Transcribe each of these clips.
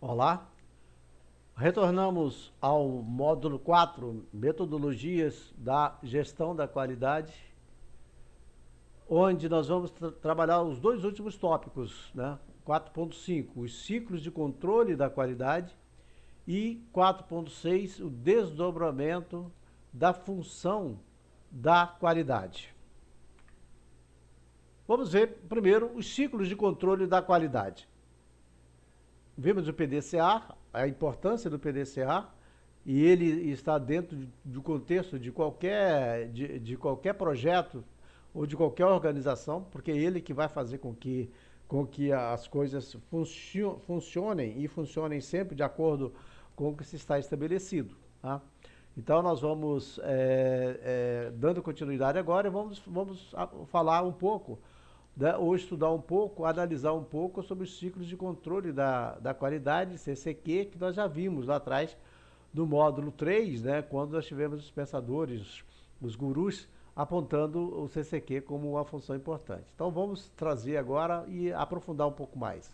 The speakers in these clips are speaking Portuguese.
Olá, retornamos ao módulo 4, metodologias da gestão da qualidade, onde nós vamos trabalhar os dois últimos tópicos, né? 4.5, os ciclos de controle da qualidade e 4.6, o desdobramento da função da qualidade. Vamos ver primeiro os ciclos de controle da qualidade. Vimos o PDCA, a importância do PDCA, e ele está dentro do contexto de qualquer projeto ou de qualquer organização, porque é ele que vai fazer com que as coisas funcionem e funcionem sempre de acordo com o que se está estabelecido. Tá? Então nós vamos dando continuidade agora e vamos falar um pouco, né, ou estudar um pouco, analisar um pouco sobre os ciclos de controle da qualidade, CCQ, que nós já vimos lá atrás no módulo 3, né, quando nós tivemos os pensadores, os gurus, apontando o CCQ como uma função importante. Então vamos trazer agora e aprofundar um pouco mais.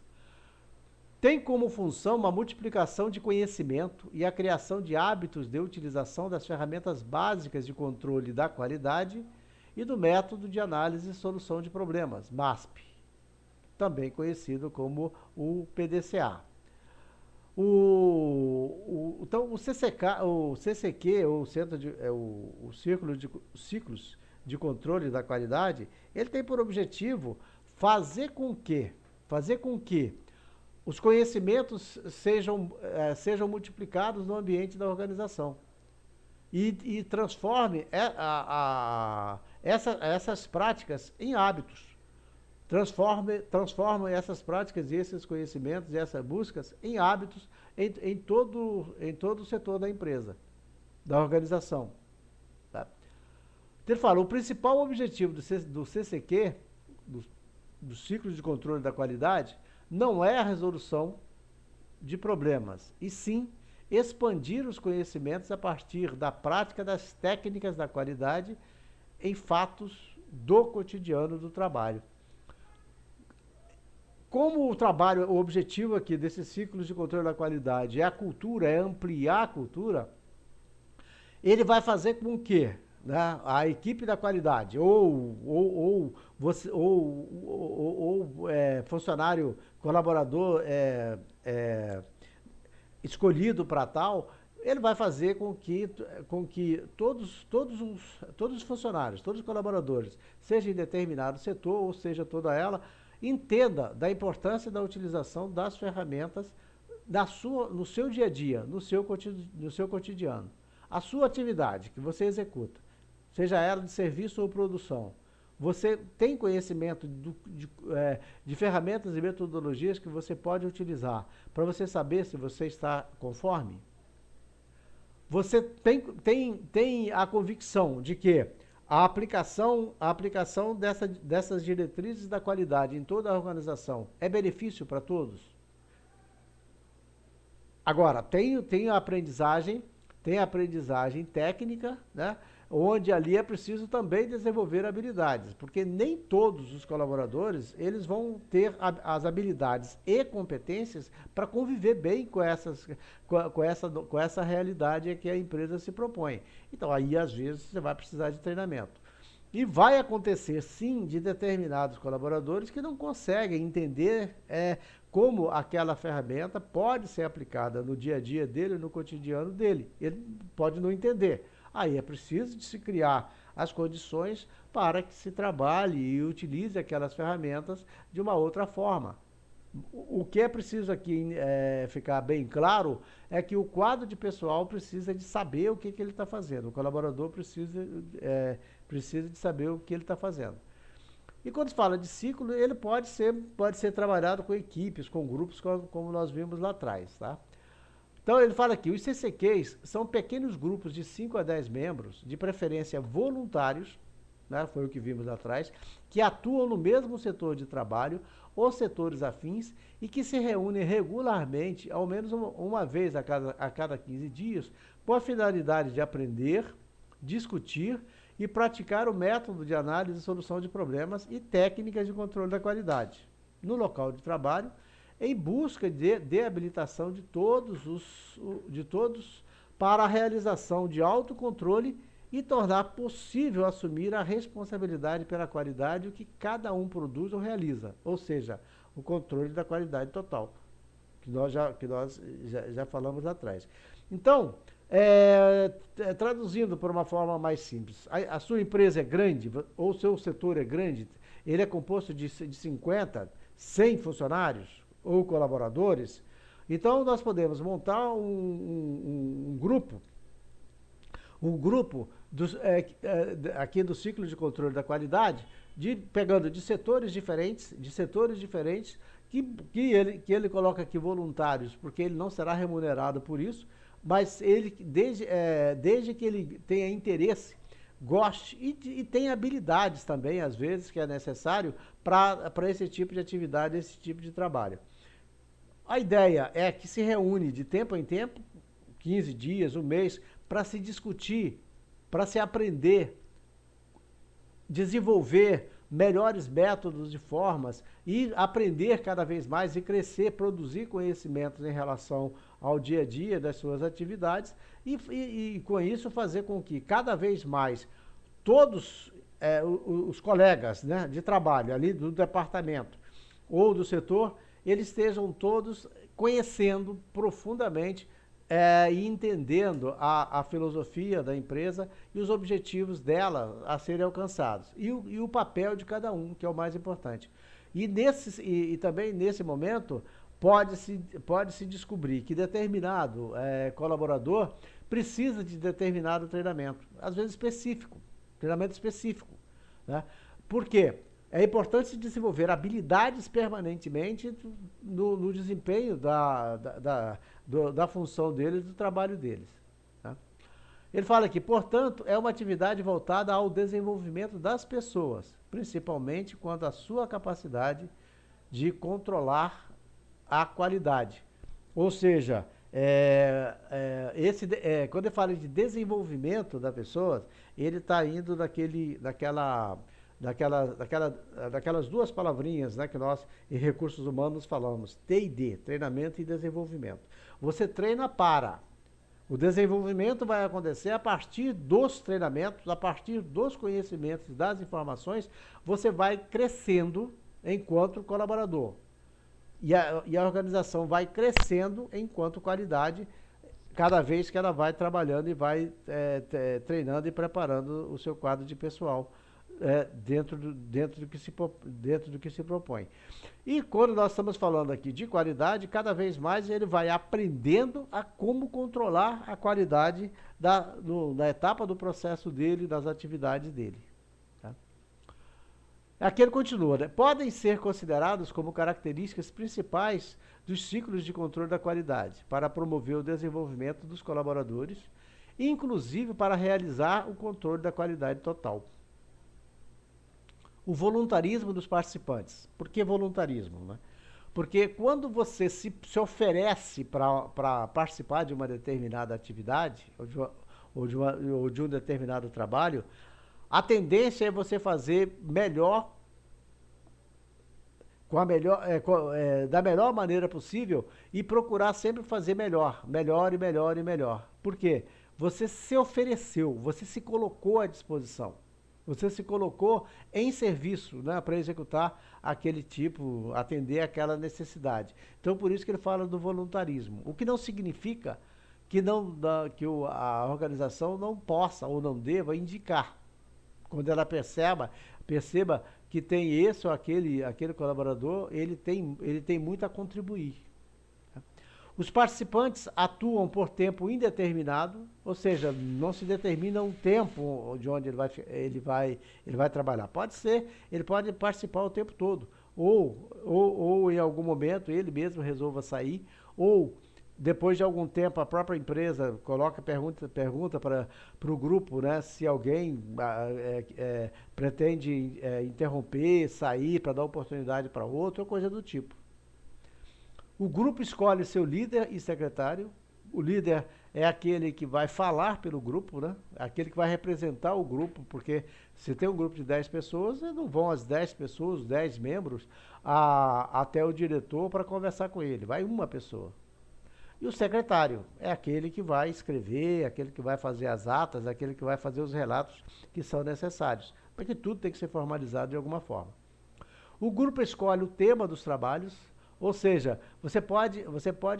Tem como função uma multiplicação de conhecimento e a criação de hábitos de utilização das ferramentas básicas de controle da qualidade e do método de análise e solução de problemas, MASP, também conhecido como o PDCA. Então, o CCQ, ou o Ciclos de Controle da Qualidade, ele tem por objetivo fazer com que os conhecimentos sejam multiplicados no ambiente da organização e transforme essas práticas em hábitos. Transformam essas práticas e esses conhecimentos e essas buscas em hábitos em todo o setor da empresa, da organização. Tá? Ele fala, o principal objetivo do CCQ, do ciclo de controle da qualidade, não é a resolução de problemas, e sim expandir os conhecimentos a partir da prática das técnicas da qualidade em fatos do cotidiano do trabalho. Como o objetivo aqui desses ciclos de controle da qualidade é a cultura, é ampliar a cultura, ele vai fazer com que, né, a equipe da qualidade funcionário, colaborador escolhido para tal, ele vai fazer com que todos os funcionários, todos os colaboradores, seja em determinado setor ou seja toda ela, entenda da importância da utilização das ferramentas no seu dia a dia, no seu cotidiano. A sua atividade que você executa, seja ela de serviço ou produção, você tem conhecimento de ferramentas e metodologias que você pode utilizar para você saber se você está conforme? Você tem a convicção de que a aplicação dessas diretrizes da qualidade em toda a organização é benefício para todos? Agora, tem a aprendizagem técnica, né? Onde ali é preciso também desenvolver habilidades, porque nem todos os colaboradores eles vão ter as habilidades e competências para conviver bem com essa realidade que a empresa se propõe. Então aí às vezes você vai precisar de treinamento. E vai acontecer sim de determinados colaboradores que não conseguem entender como aquela ferramenta pode ser aplicada no dia a dia dele, no cotidiano dele. Ele pode não entender. Aí é preciso de se criar as condições para que se trabalhe e utilize aquelas ferramentas de uma outra forma. O que é preciso aqui ficar bem claro é que o quadro de pessoal precisa de saber o que ele está fazendo. O colaborador precisa de saber o que ele está fazendo. E quando se fala de ciclo, ele pode ser trabalhado com equipes, com grupos, como nós vimos lá atrás, tá? Então ele fala aqui, os CCQs são pequenos grupos de 5 a 10 membros, de preferência voluntários, né, foi o que vimos lá atrás, que atuam no mesmo setor de trabalho ou setores afins e que se reúnem regularmente, ao menos uma vez a cada 15 dias, com a finalidade de aprender, discutir e praticar o método de análise e solução de problemas e técnicas de controle da qualidade no local de trabalho, em busca de habilitação de todos para a realização de autocontrole e tornar possível assumir a responsabilidade pela qualidade o que cada um produz ou realiza, ou seja, o controle da qualidade total, que nós já falamos atrás. Então, traduzindo por uma forma mais simples, a sua empresa é grande, ou o seu setor é grande, ele é composto de 50, 100 funcionários ou colaboradores, então nós podemos montar um grupo aqui do ciclo de controle da qualidade, pegando de setores diferentes, que ele coloca aqui voluntários, porque ele não será remunerado por isso, mas desde que ele tenha interesse, goste e tenha habilidades também, às vezes, que é necessário para esse tipo de atividade, esse tipo de trabalho. A ideia é que se reúne de tempo em tempo, 15 dias, um mês, para se discutir, para se aprender, desenvolver melhores métodos e formas e aprender cada vez mais e crescer, produzir conhecimentos em relação ao dia a dia das suas atividades e com isso fazer com que cada vez mais todos os colegas, né, de trabalho ali do departamento ou do setor, eles estejam todos conhecendo profundamente e entendendo a filosofia da empresa e os objetivos dela a serem alcançados. E o papel de cada um, que é o mais importante. E também nesse momento pode-se descobrir que determinado colaborador precisa de determinado treinamento, às vezes específico, treinamento específico. Né? Por quê? É importante se desenvolver habilidades permanentemente no desempenho da função deles, do trabalho deles. Tá? Ele fala aqui, portanto, é uma atividade voltada ao desenvolvimento das pessoas, principalmente quanto à sua capacidade de controlar a qualidade. Ou seja, quando ele fala de desenvolvimento da pessoa, ele está indo daquelas duas palavrinhas, né, que nós em recursos humanos falamos, T&D, treinamento e desenvolvimento. Você treina para. O desenvolvimento vai acontecer a partir dos treinamentos, a partir dos conhecimentos, das informações, você vai crescendo enquanto colaborador. E a organização vai crescendo enquanto qualidade, cada vez que ela vai trabalhando e vai treinando e preparando o seu quadro de pessoal dentro do que se propõe. E quando nós estamos falando aqui de qualidade, cada vez mais ele vai aprendendo a como controlar a qualidade da etapa do processo dele, das atividades dele. Tá? Aqui ele continua, né? Podem ser considerados como características principais dos ciclos de controle da qualidade, para promover o desenvolvimento dos colaboradores, inclusive para realizar o controle da qualidade total. O voluntarismo dos participantes. Por que voluntarismo? Né? Porque quando você se oferece para participar de uma determinada atividade ou de um determinado trabalho, a tendência é você fazer melhor, da melhor maneira possível e procurar sempre fazer melhor e melhor e melhor. Por quê? Você se ofereceu, você se colocou à disposição. Você se colocou em serviço, né, para executar aquele tipo, atender aquela necessidade. Então, por isso que ele fala do voluntarismo. O que não significa que a organização não possa ou não deva indicar. Quando ela perceba que tem esse ou aquele colaborador, ele tem muito a contribuir. Os participantes atuam por tempo indeterminado, ou seja, não se determina um tempo de onde ele vai trabalhar. Ele pode participar o tempo todo, ou em algum momento ele mesmo resolva sair, ou depois de algum tempo a própria empresa pergunta para o grupo, né, se alguém pretende interromper, sair para dar oportunidade para outro, ou coisa do tipo. O grupo escolhe seu líder e secretário. O líder é aquele que vai falar pelo grupo, né? Aquele que vai representar o grupo, porque se tem um grupo de 10 pessoas, não vão as 10 pessoas, os 10 membros, até o diretor para conversar com ele. Vai uma pessoa. E o secretário é aquele que vai escrever, aquele que vai fazer as atas, aquele que vai fazer os relatos que são necessários, porque tudo tem que ser formalizado de alguma forma. O grupo escolhe o tema dos trabalhos, ou seja, você pode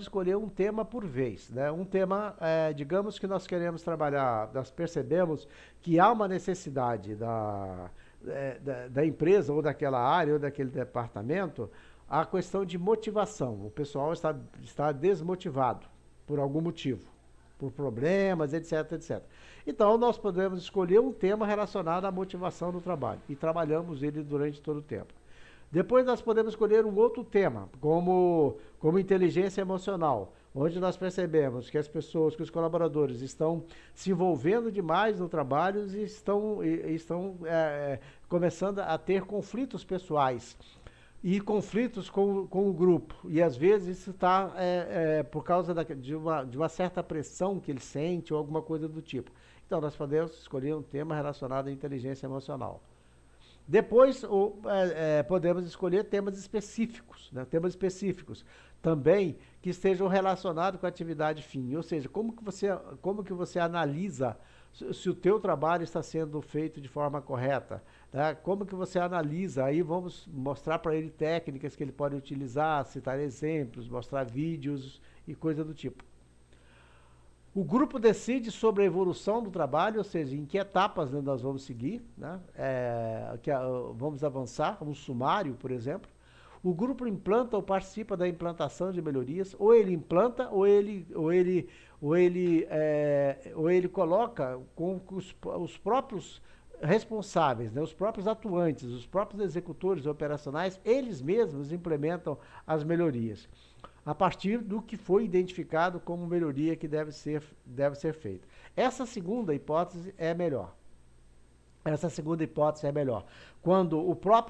escolher um tema por vez, né? Um tema, digamos que nós queremos trabalhar, nós percebemos que há uma necessidade da empresa ou daquela área ou daquele departamento, a questão de motivação. O pessoal está desmotivado por algum motivo, por problemas, etc, etc. Então, nós podemos escolher um tema relacionado à motivação do trabalho e trabalhamos ele durante todo o tempo. Depois nós podemos escolher um outro tema, como inteligência emocional, onde nós percebemos que as pessoas, que os colaboradores estão se envolvendo demais no trabalho e estão começando a ter conflitos pessoais e conflitos com o grupo. E às vezes isso está por causa de uma certa pressão que ele sente ou alguma coisa do tipo. Então nós podemos escolher um tema relacionado à inteligência emocional. Depois podemos escolher temas específicos, né? Temas específicos também que estejam relacionados com a atividade fim, ou seja, como que você analisa se o teu trabalho está sendo feito de forma correta, né? Como que você analisa, aí vamos mostrar para ele técnicas que ele pode utilizar, citar exemplos, mostrar vídeos e coisa do tipo. O grupo decide sobre a evolução do trabalho, ou seja, em que etapas, né, nós vamos seguir, né? Vamos avançar, um sumário, por exemplo. O grupo implanta ou participa da implantação de melhorias, ou ele implanta, ou ele coloca com os próprios responsáveis, né, os próprios atuantes, os próprios executores operacionais, eles mesmos implementam as melhorias a partir do que foi identificado como melhoria que deve ser feita. Essa segunda hipótese é melhor. Quando o próprio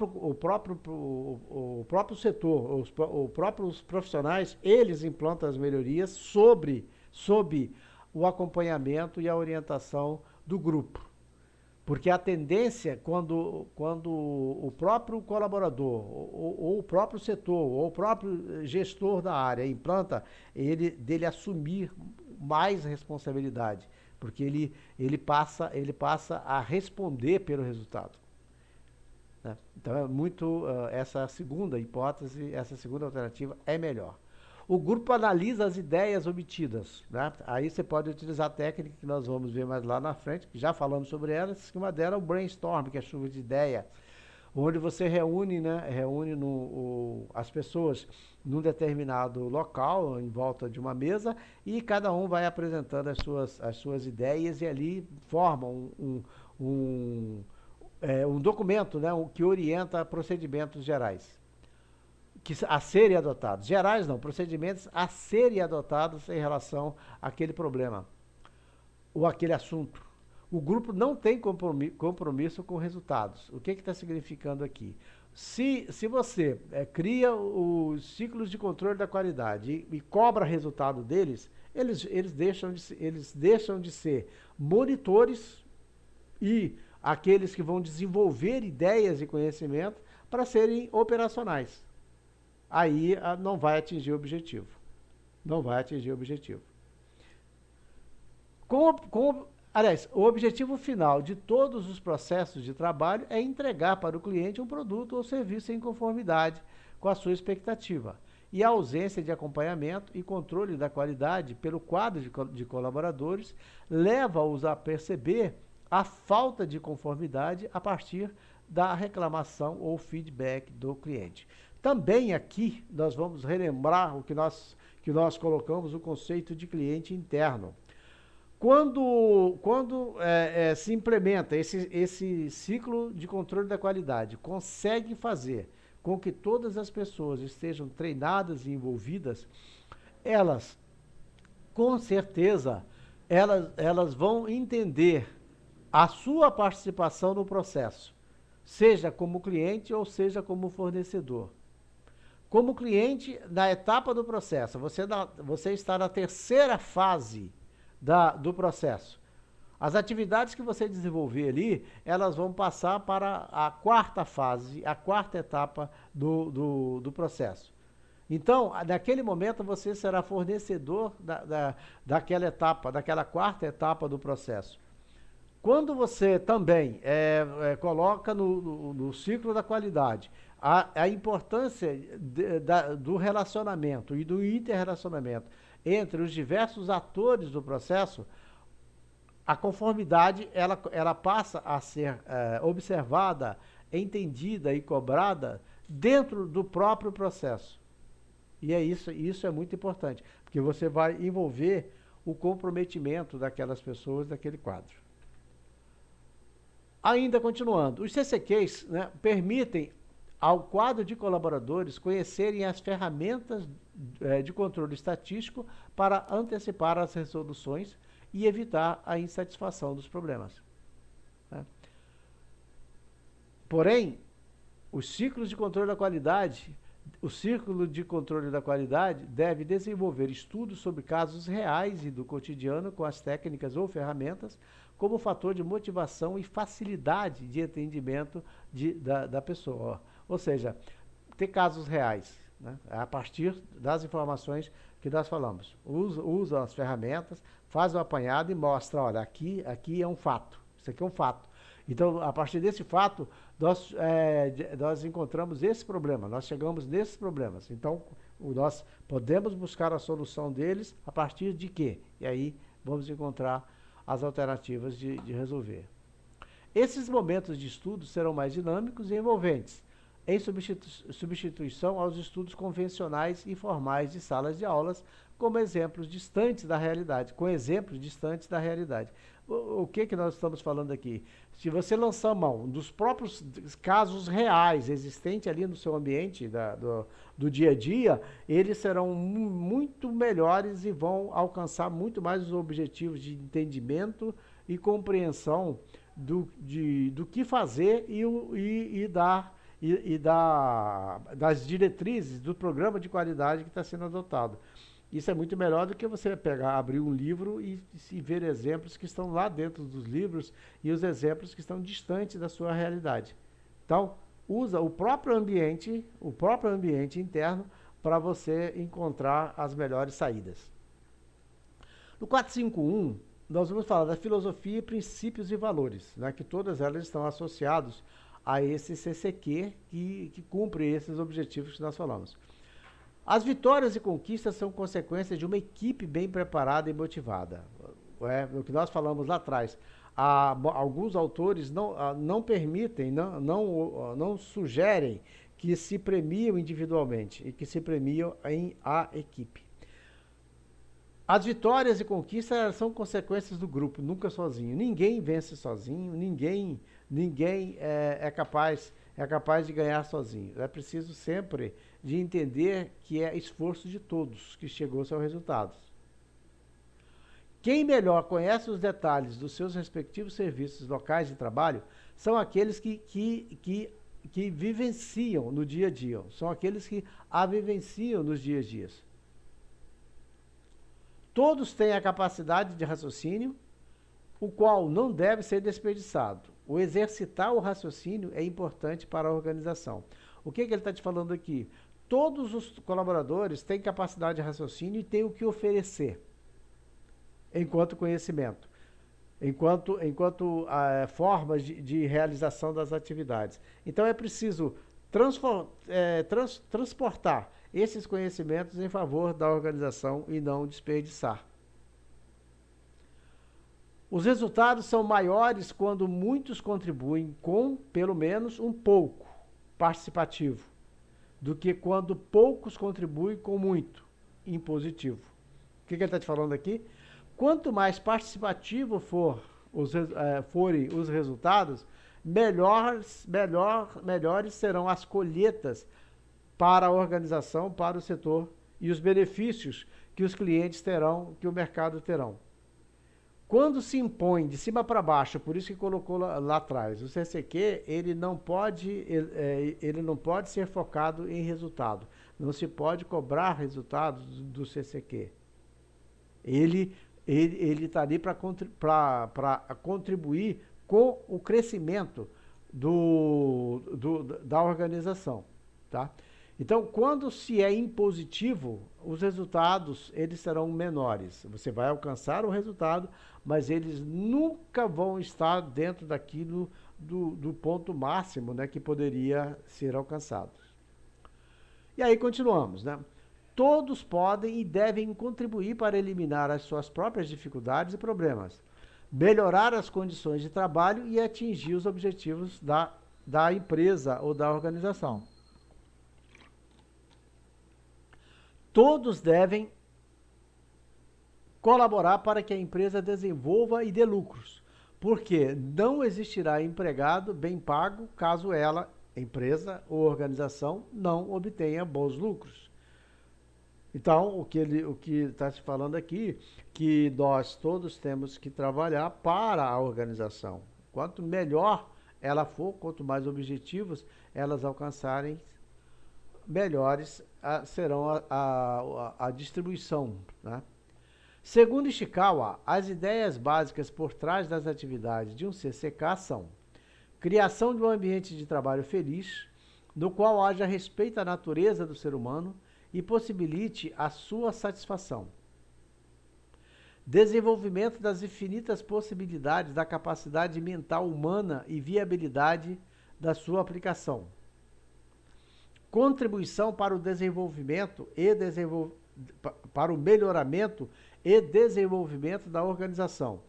setor, os próprios profissionais, eles implantam as melhorias sob o acompanhamento e a orientação do grupo. Porque a tendência, quando o próprio colaborador, ou o próprio setor, ou o próprio gestor da área implanta, dele assumir mais responsabilidade, porque ele passa a responder pelo resultado, né? Então, essa segunda hipótese, essa segunda alternativa é melhor. O grupo analisa as ideias obtidas, né? Aí você pode utilizar a técnica que nós vamos ver mais lá na frente, que já falamos sobre ela, que uma delas é o brainstorm, que é a chuva de ideia, onde você reúne as pessoas num determinado local, em volta de uma mesa, e cada um vai apresentando as suas ideias e ali formam um documento, né, que orienta procedimentos gerais a serem adotados. Gerais não, procedimentos a serem adotados em relação àquele problema ou aquele assunto. O grupo não tem compromisso com resultados. O que está significando aqui? Se você cria os ciclos de controle da qualidade e cobra resultado deles, eles deixam de ser monitores e aqueles que vão desenvolver ideias e conhecimento para serem operacionais. Aí não vai atingir o objetivo. Aliás, o objetivo final de todos os processos de trabalho é entregar para o cliente um produto ou serviço em conformidade com a sua expectativa. E a ausência de acompanhamento e controle da qualidade pelo quadro de colaboradores leva-os a perceber a falta de conformidade a partir da reclamação ou feedback do cliente. Também aqui nós vamos relembrar o que nós colocamos o conceito de cliente interno. Quando se implementa esse ciclo de controle da qualidade, consegue fazer com que todas as pessoas estejam treinadas e envolvidas, elas, com certeza, elas vão entender a sua participação no processo, seja como cliente ou seja como fornecedor. Como cliente, na etapa do processo, você está na terceira fase do processo. As atividades que você desenvolver ali, elas vão passar para a quarta fase, a quarta etapa do processo. Então, naquele momento, você será fornecedor daquela etapa, daquela quarta etapa do processo. Quando você também coloca no ciclo da qualidade a importância do relacionamento e do interrelacionamento entre os diversos atores do processo, a conformidade ela passa a ser observada, entendida e cobrada dentro do próprio processo. E isso é muito importante, porque você vai envolver o comprometimento daquelas pessoas daquele quadro. Ainda continuando, os CCQs, né, permitem ao quadro de colaboradores conhecerem as ferramentas de controle estatístico para antecipar as resoluções e evitar a insatisfação dos problemas. Né? Porém, o ciclo de controle da qualidade deve desenvolver estudos sobre casos reais e do cotidiano com as técnicas ou ferramentas como fator de motivação e facilidade de entendimento da pessoa. Ou seja, ter casos reais, né? A partir das informações que nós falamos. Usa as ferramentas, faz o apanhado e mostra, olha, aqui é um fato, isso aqui é um fato. Então, a partir desse fato, nós encontramos esse problema, nós chegamos nesses problemas. Então, nós podemos buscar a solução deles a partir de quê? E aí, vamos encontrar as alternativas de resolver. Esses momentos de estudo serão mais dinâmicos e envolventes, em substituição aos estudos convencionais e formais de salas de aulas, com exemplos distantes da realidade. O que nós estamos falando aqui? Se você lançar mão dos próprios casos reais existentes ali no seu ambiente do dia a dia, eles serão muito melhores e vão alcançar muito mais os objetivos de entendimento e compreensão do que fazer das diretrizes do programa de qualidade que está sendo adotado. Isso é muito melhor do que você abrir um livro e ver exemplos que estão lá dentro dos livros e os exemplos que estão distantes da sua realidade. Então, usa o próprio ambiente interno para você encontrar as melhores saídas. No 451, nós vamos falar da filosofia, princípios e valores, né, que todas elas estão associadas a esse CCQ que cumpre esses objetivos que nós falamos. As vitórias e conquistas são consequências de uma equipe bem preparada e motivada. O que nós falamos lá atrás. Alguns autores não permitem, não sugerem que se premiam individualmente e que se premiam em a equipe. As vitórias e conquistas são consequências do grupo, nunca sozinho. Ninguém vence sozinho, ninguém é capaz de ganhar sozinho. É preciso sempre de entender que é esforço de todos que chegou-se ao resultado. Quem melhor conhece os detalhes dos seus respectivos serviços locais de trabalho são aqueles que vivenciam no dia a dia, são aqueles que a vivenciam nos dias a dias. Todos têm a capacidade de raciocínio, o qual não deve ser desperdiçado. O exercitar o raciocínio é importante para a organização. O que ele está te falando aqui? Todos os colaboradores têm capacidade de raciocínio e têm o que oferecer enquanto conhecimento, enquanto formas de realização das atividades. Então é preciso transportar esses conhecimentos em favor da organização e não desperdiçar. Os resultados são maiores quando muitos contribuem com, pelo menos, um pouco participativo, do que quando poucos contribuem com muito impositivo. O que ele está te falando aqui? Quanto mais participativo forem os resultados, melhores serão as colheitas para a organização, para o setor e os benefícios que os clientes terão, que o mercado terão. Quando se impõe de cima para baixo, por isso que colocou lá atrás, o CCQ ele não pode ser focado em resultado. Não se pode cobrar resultados do CCQ. Ele está ali para contribuir com o crescimento da organização, tá? Então, quando se é impositivo, os resultados eles serão menores. Você vai alcançar o resultado, mas eles nunca vão estar dentro daquilo do ponto máximo, né, que poderia ser alcançado. E aí continuamos, né? Todos podem e devem contribuir para eliminar as suas próprias dificuldades e problemas, melhorar as condições de trabalho e atingir os objetivos da empresa ou da organização. Todos devem colaborar para que a empresa desenvolva e dê lucros, porque não existirá empregado bem pago caso ela, empresa ou organização, não obtenha bons lucros. Então, o que está se falando aqui, que nós todos temos que trabalhar para a organização. Quanto melhor ela for, quanto mais objetivos elas alcançarem, melhores serão a distribuição, né? Segundo Ishikawa, as ideias básicas por trás das atividades de um CCK são: criação de um ambiente de trabalho feliz, no qual haja respeito à natureza do ser humano e possibilite a sua satisfação. Desenvolvimento das infinitas possibilidades da capacidade mental humana e viabilidade da sua aplicação. Contribuição para o desenvolvimento para o melhoramento e desenvolvimento da organização.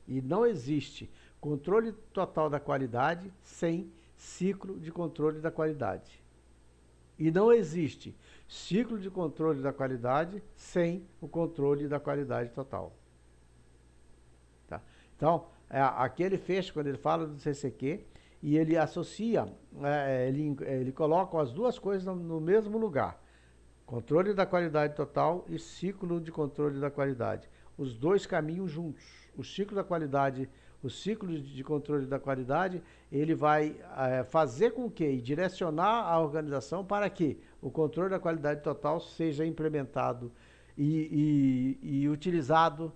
E não existe controle total da qualidade sem ciclo de controle da qualidade. E não existe ciclo de controle da qualidade sem o controle da qualidade total. Tá? Então, aqui ele fecha quando ele fala do CCQ e ele associa, ele coloca as duas coisas no mesmo lugar. Controle da qualidade total e ciclo de controle da qualidade. Os dois caminham juntos. O ciclo da qualidade, o ciclo de controle da qualidade, ele vai fazer com que, e direcionar a organização para que o controle da qualidade total seja implementado e utilizado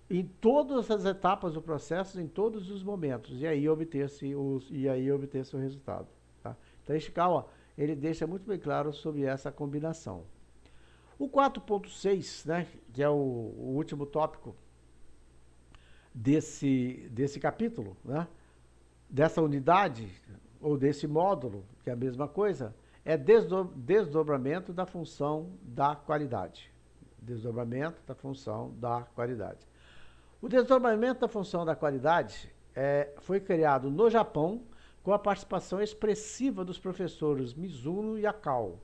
em todas as etapas do processo, em todos os momentos, e aí obter-se o resultado. Tá? Então, Ishikawa, ele deixa muito bem claro sobre essa combinação. O 4.6, né, que é o último tópico desse capítulo, né, dessa unidade, ou desse módulo, que é a mesma coisa, é desdobramento da função da qualidade. Desdobramento da função da qualidade. O desdobramento da função da qualidade foi criado no Japão com a participação expressiva dos professores Mizuno e Akao.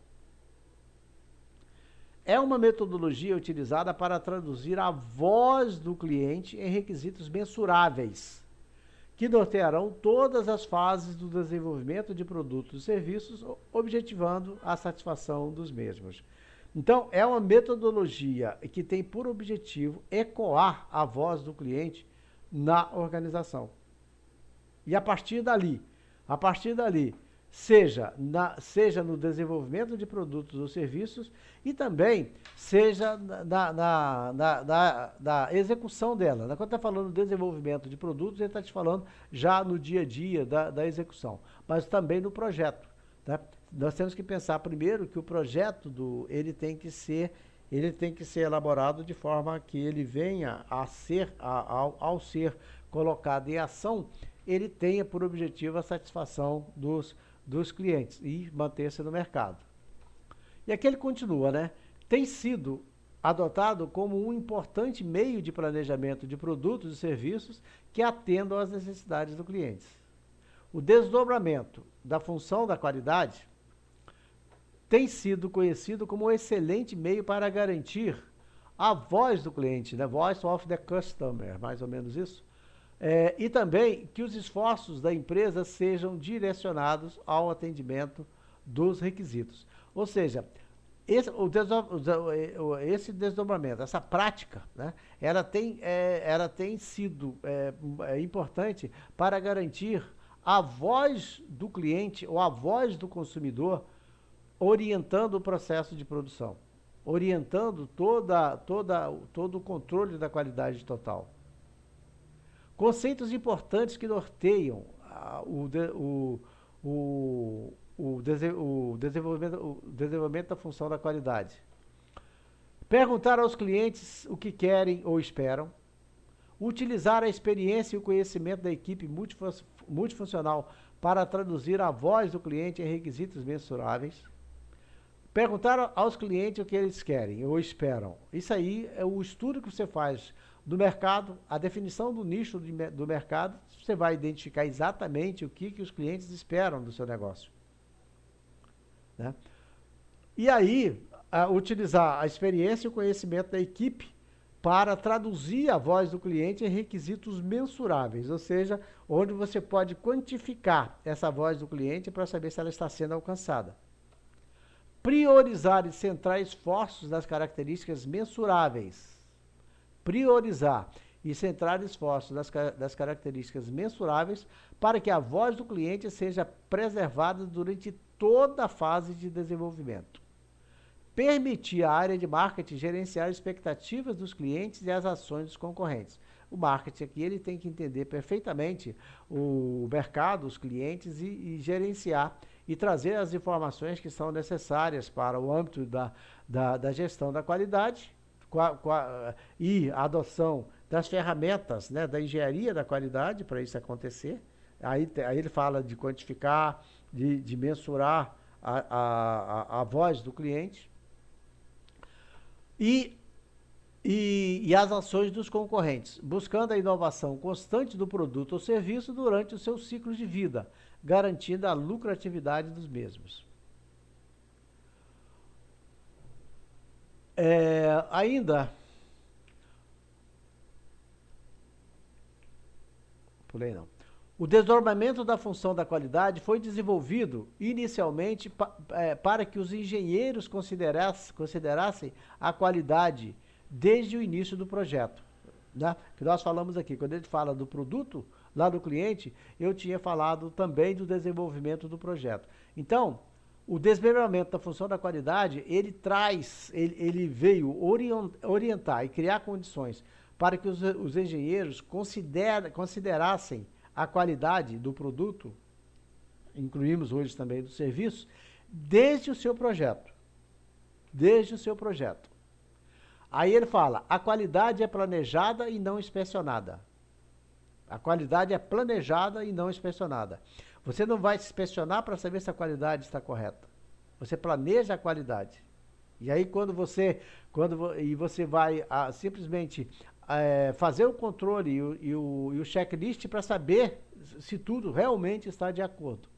É uma metodologia utilizada para traduzir a voz do cliente em requisitos mensuráveis, que nortearão todas as fases do desenvolvimento de produtos e serviços, objetivando a satisfação dos mesmos. Então, é uma metodologia que tem por objetivo ecoar a voz do cliente na organização. E a partir dali, seja no desenvolvimento de produtos ou serviços e também seja na execução dela. Quando está falando desenvolvimento de produtos, ele está te falando já no dia a dia da execução, mas também no projeto. Tá? Nós temos que pensar primeiro que o projeto ele tem que ser elaborado de forma que ele venha a ser, ao ser colocado em ação, ele tenha por objetivo a satisfação dos clientes e manter-se no mercado. E aqui ele continua, né? Tem sido adotado como um importante meio de planejamento de produtos e serviços que atendam às necessidades do cliente. O desdobramento da função da qualidade tem sido conhecido como um excelente meio para garantir a voz do cliente, né? Voice of the customer, mais ou menos isso. E também que os esforços da empresa sejam direcionados ao atendimento dos requisitos. Ou seja, esse desdobramento, essa prática, né, ela tem sido importante para garantir a voz do cliente ou a voz do consumidor orientando o processo de produção, orientando todo o controle da qualidade total. Conceitos importantes que norteiam o desenvolvimento da função da qualidade. Perguntar aos clientes o que querem ou esperam. Utilizar a experiência e o conhecimento da equipe multifuncional para traduzir a voz do cliente em requisitos mensuráveis. Perguntar aos clientes o que eles querem ou esperam. Isso aí é o estudo que você faz do mercado, a definição do nicho do mercado, você vai identificar exatamente o que os clientes esperam do seu negócio. Né? E aí, utilizar a experiência e o conhecimento da equipe para traduzir a voz do cliente em requisitos mensuráveis, ou seja, onde você pode quantificar essa voz do cliente para saber se ela está sendo alcançada. Priorizar e centrar esforços nas características mensuráveis. Priorizar e centrar esforços das características mensuráveis para que a voz do cliente seja preservada durante toda a fase de desenvolvimento. Permitir à área de marketing gerenciar expectativas dos clientes e as ações dos concorrentes. O marketing aqui ele tem que entender perfeitamente o mercado, os clientes e gerenciar e trazer as informações que são necessárias para o âmbito da gestão da qualidade e a adoção das ferramentas, né, da engenharia da qualidade para isso acontecer. Aí ele fala de quantificar, de mensurar a voz do cliente e as ações dos concorrentes, buscando a inovação constante do produto ou serviço durante o seu ciclo de vida, garantindo a lucratividade dos mesmos. Ainda, pulei não. O desdobramento da função da qualidade foi desenvolvido inicialmente para que os engenheiros considerassem a qualidade desde o início do projeto. Né? Que nós falamos aqui, quando ele fala do produto lá do cliente, eu tinha falado também do desenvolvimento do projeto. Então, o desmembramento da função da qualidade, ele veio orientar e criar condições para que os engenheiros considerassem a qualidade do produto, incluímos hoje também do serviço, desde o seu projeto. Desde o seu projeto. Aí ele fala, a qualidade é planejada e não inspecionada. A qualidade é planejada e não inspecionada. Você não vai inspecionar para saber se a qualidade está correta. Você planeja a qualidade. E aí quando você vai simplesmente fazer o controle e o checklist para saber se tudo realmente está de acordo.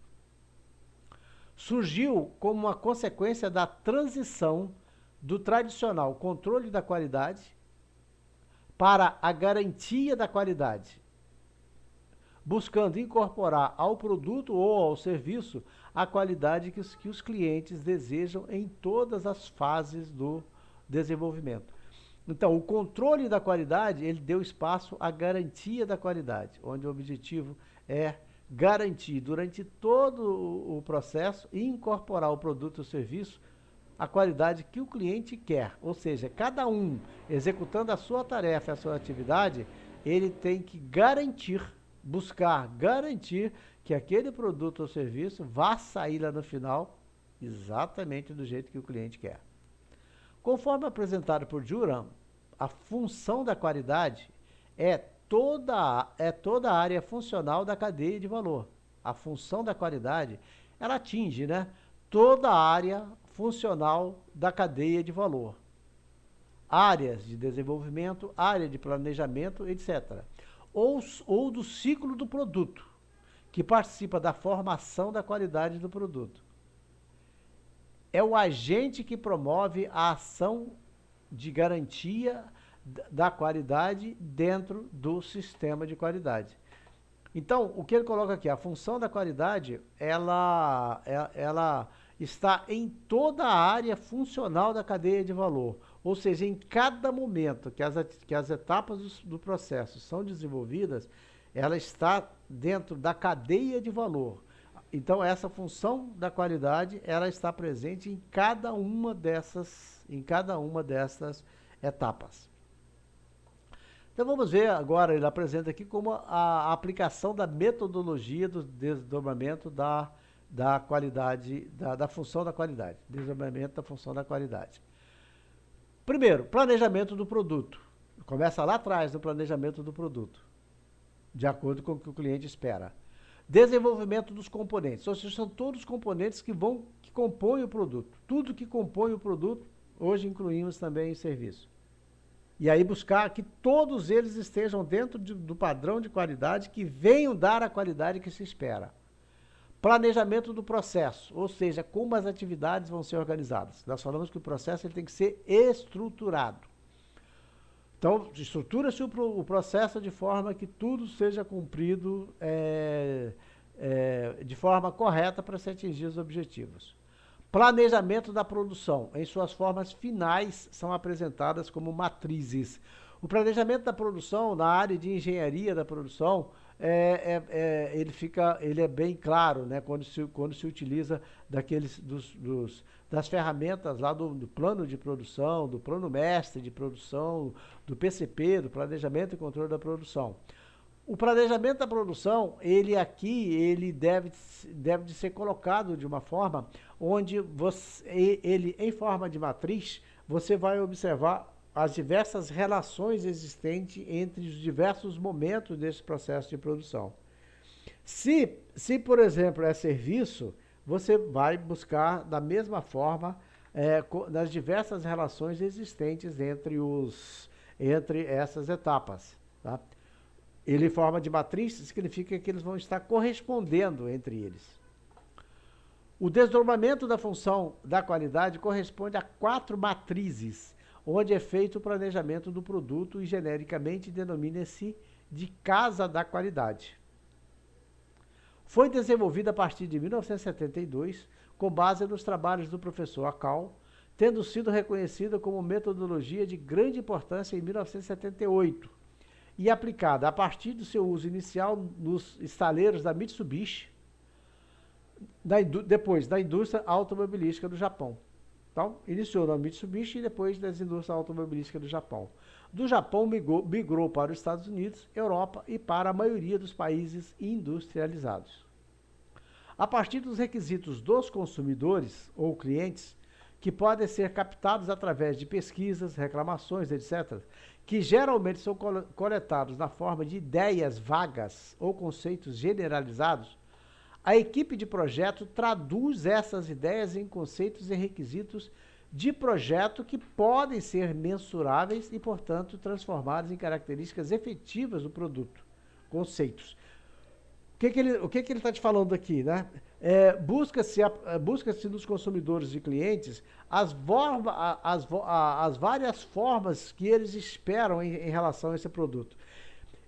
Surgiu como uma consequência da transição do tradicional controle da qualidade para a garantia da qualidade, buscando incorporar ao produto ou ao serviço a qualidade que os clientes desejam em todas as fases do desenvolvimento. Então, o controle da qualidade, ele deu espaço à garantia da qualidade, onde o objetivo é garantir durante todo o processo e incorporar ao produto ou serviço a qualidade que o cliente quer. Ou seja, cada um executando a sua tarefa, a sua atividade, ele tem que buscar garantir que aquele produto ou serviço vá sair lá no final exatamente do jeito que o cliente quer. Conforme apresentado por Juran, a função da qualidade é toda a área funcional da cadeia de valor. A função da qualidade, ela atinge, né, toda a área funcional da cadeia de valor. Áreas de desenvolvimento, área de planejamento, etc. Ou do ciclo do produto, que participa da formação da qualidade do produto. É o agente que promove a ação de garantia da qualidade dentro do sistema de qualidade. Então, o que ele coloca aqui, a função da qualidade, ela está em toda a área funcional da cadeia de valor. Ou seja, em cada momento que as etapas do processo são desenvolvidas, ela está dentro da cadeia de valor. Então, essa função da qualidade, ela está presente em cada uma dessas etapas. Então, vamos ver agora, ele apresenta aqui como a aplicação da metodologia do desdobramento da qualidade, da função da qualidade. Desdobramento da função da qualidade. Primeiro, planejamento do produto. Começa lá atrás do planejamento do produto, de acordo com o que o cliente espera. Desenvolvimento dos componentes, ou seja, são todos os componentes que compõem o produto. Tudo que compõe o produto, hoje incluímos também em serviço. E aí buscar que todos eles estejam dentro do padrão de qualidade, que venham dar a qualidade que se espera. Planejamento do processo, ou seja, como as atividades vão ser organizadas. Nós falamos que o processo ele tem que ser estruturado. Então, estrutura-se o processo de forma que tudo seja cumprido de forma correta para se atingir os objetivos. Planejamento da produção, em suas formas finais, são apresentadas como matrizes. O planejamento da produção, na área de engenharia da produção, ele é bem claro, né, quando se utiliza das ferramentas lá do plano de produção, do plano mestre de produção, do PCP, do planejamento e controle da produção. O planejamento da produção, ele deve de ser colocado de uma forma onde ele, em forma de matriz, você vai observar as diversas relações existentes entre os diversos momentos desse processo de produção. Se por exemplo, é serviço, você vai buscar da mesma forma nas diversas relações existentes entre essas etapas. Tá? Ele em forma de matriz significa que eles vão estar correspondendo entre eles. O desdobramento da função da qualidade corresponde a 4 matrizes, onde é feito o planejamento do produto e genericamente denomina-se de casa da qualidade. Foi desenvolvida a partir de 1972, com base nos trabalhos do professor Akal, tendo sido reconhecida como metodologia de grande importância em 1978 e aplicada a partir do seu uso inicial nos estaleiros da Mitsubishi, depois da indústria automobilística do Japão. Então, iniciou na Mitsubishi e depois das indústrias automobilísticas do Japão. Do Japão migrou para os Estados Unidos, Europa e para a maioria dos países industrializados. A partir dos requisitos dos consumidores ou clientes, que podem ser captados através de pesquisas, reclamações, etc., que geralmente são coletados na forma de ideias vagas ou conceitos generalizados, a equipe de projeto traduz essas ideias em conceitos e requisitos de projeto que podem ser mensuráveis e, portanto, transformados em características efetivas do produto. Conceitos. O que ele está te falando aqui, né? Busca-se nos consumidores e clientes as várias formas que eles esperam em relação a esse produto.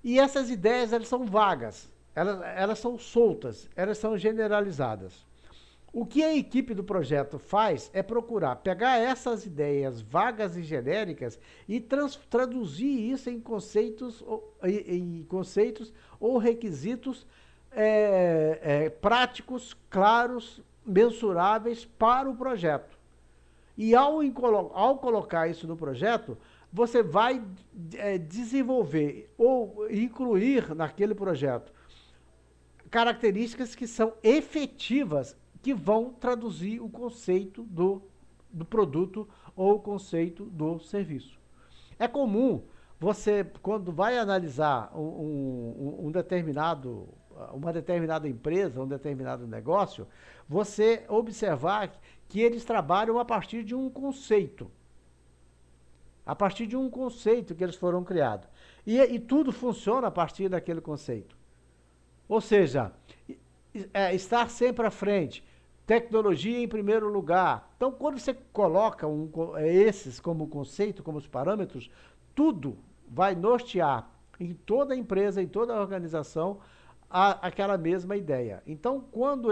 E essas ideias, elas são vagas, elas são soltas, elas são generalizadas. O que a equipe do projeto faz é procurar pegar essas ideias vagas e genéricas e traduzir isso em conceitos ou requisitos práticos, claros, mensuráveis para o projeto. E ao colocar isso no projeto, você vai desenvolver ou incluir naquele projeto características que são efetivas, que vão traduzir o conceito do produto ou o conceito do serviço. É comum você, quando vai analisar uma determinada empresa, um determinado negócio, você observar que eles trabalham a partir de um conceito. A partir de um conceito que eles foram criados. E tudo funciona a partir daquele conceito. Ou seja, estar sempre à frente, tecnologia em primeiro lugar. Então, quando você coloca esses como conceito, como os parâmetros, tudo vai nortear em toda a empresa, em toda a organização, aquela mesma ideia. Então, quando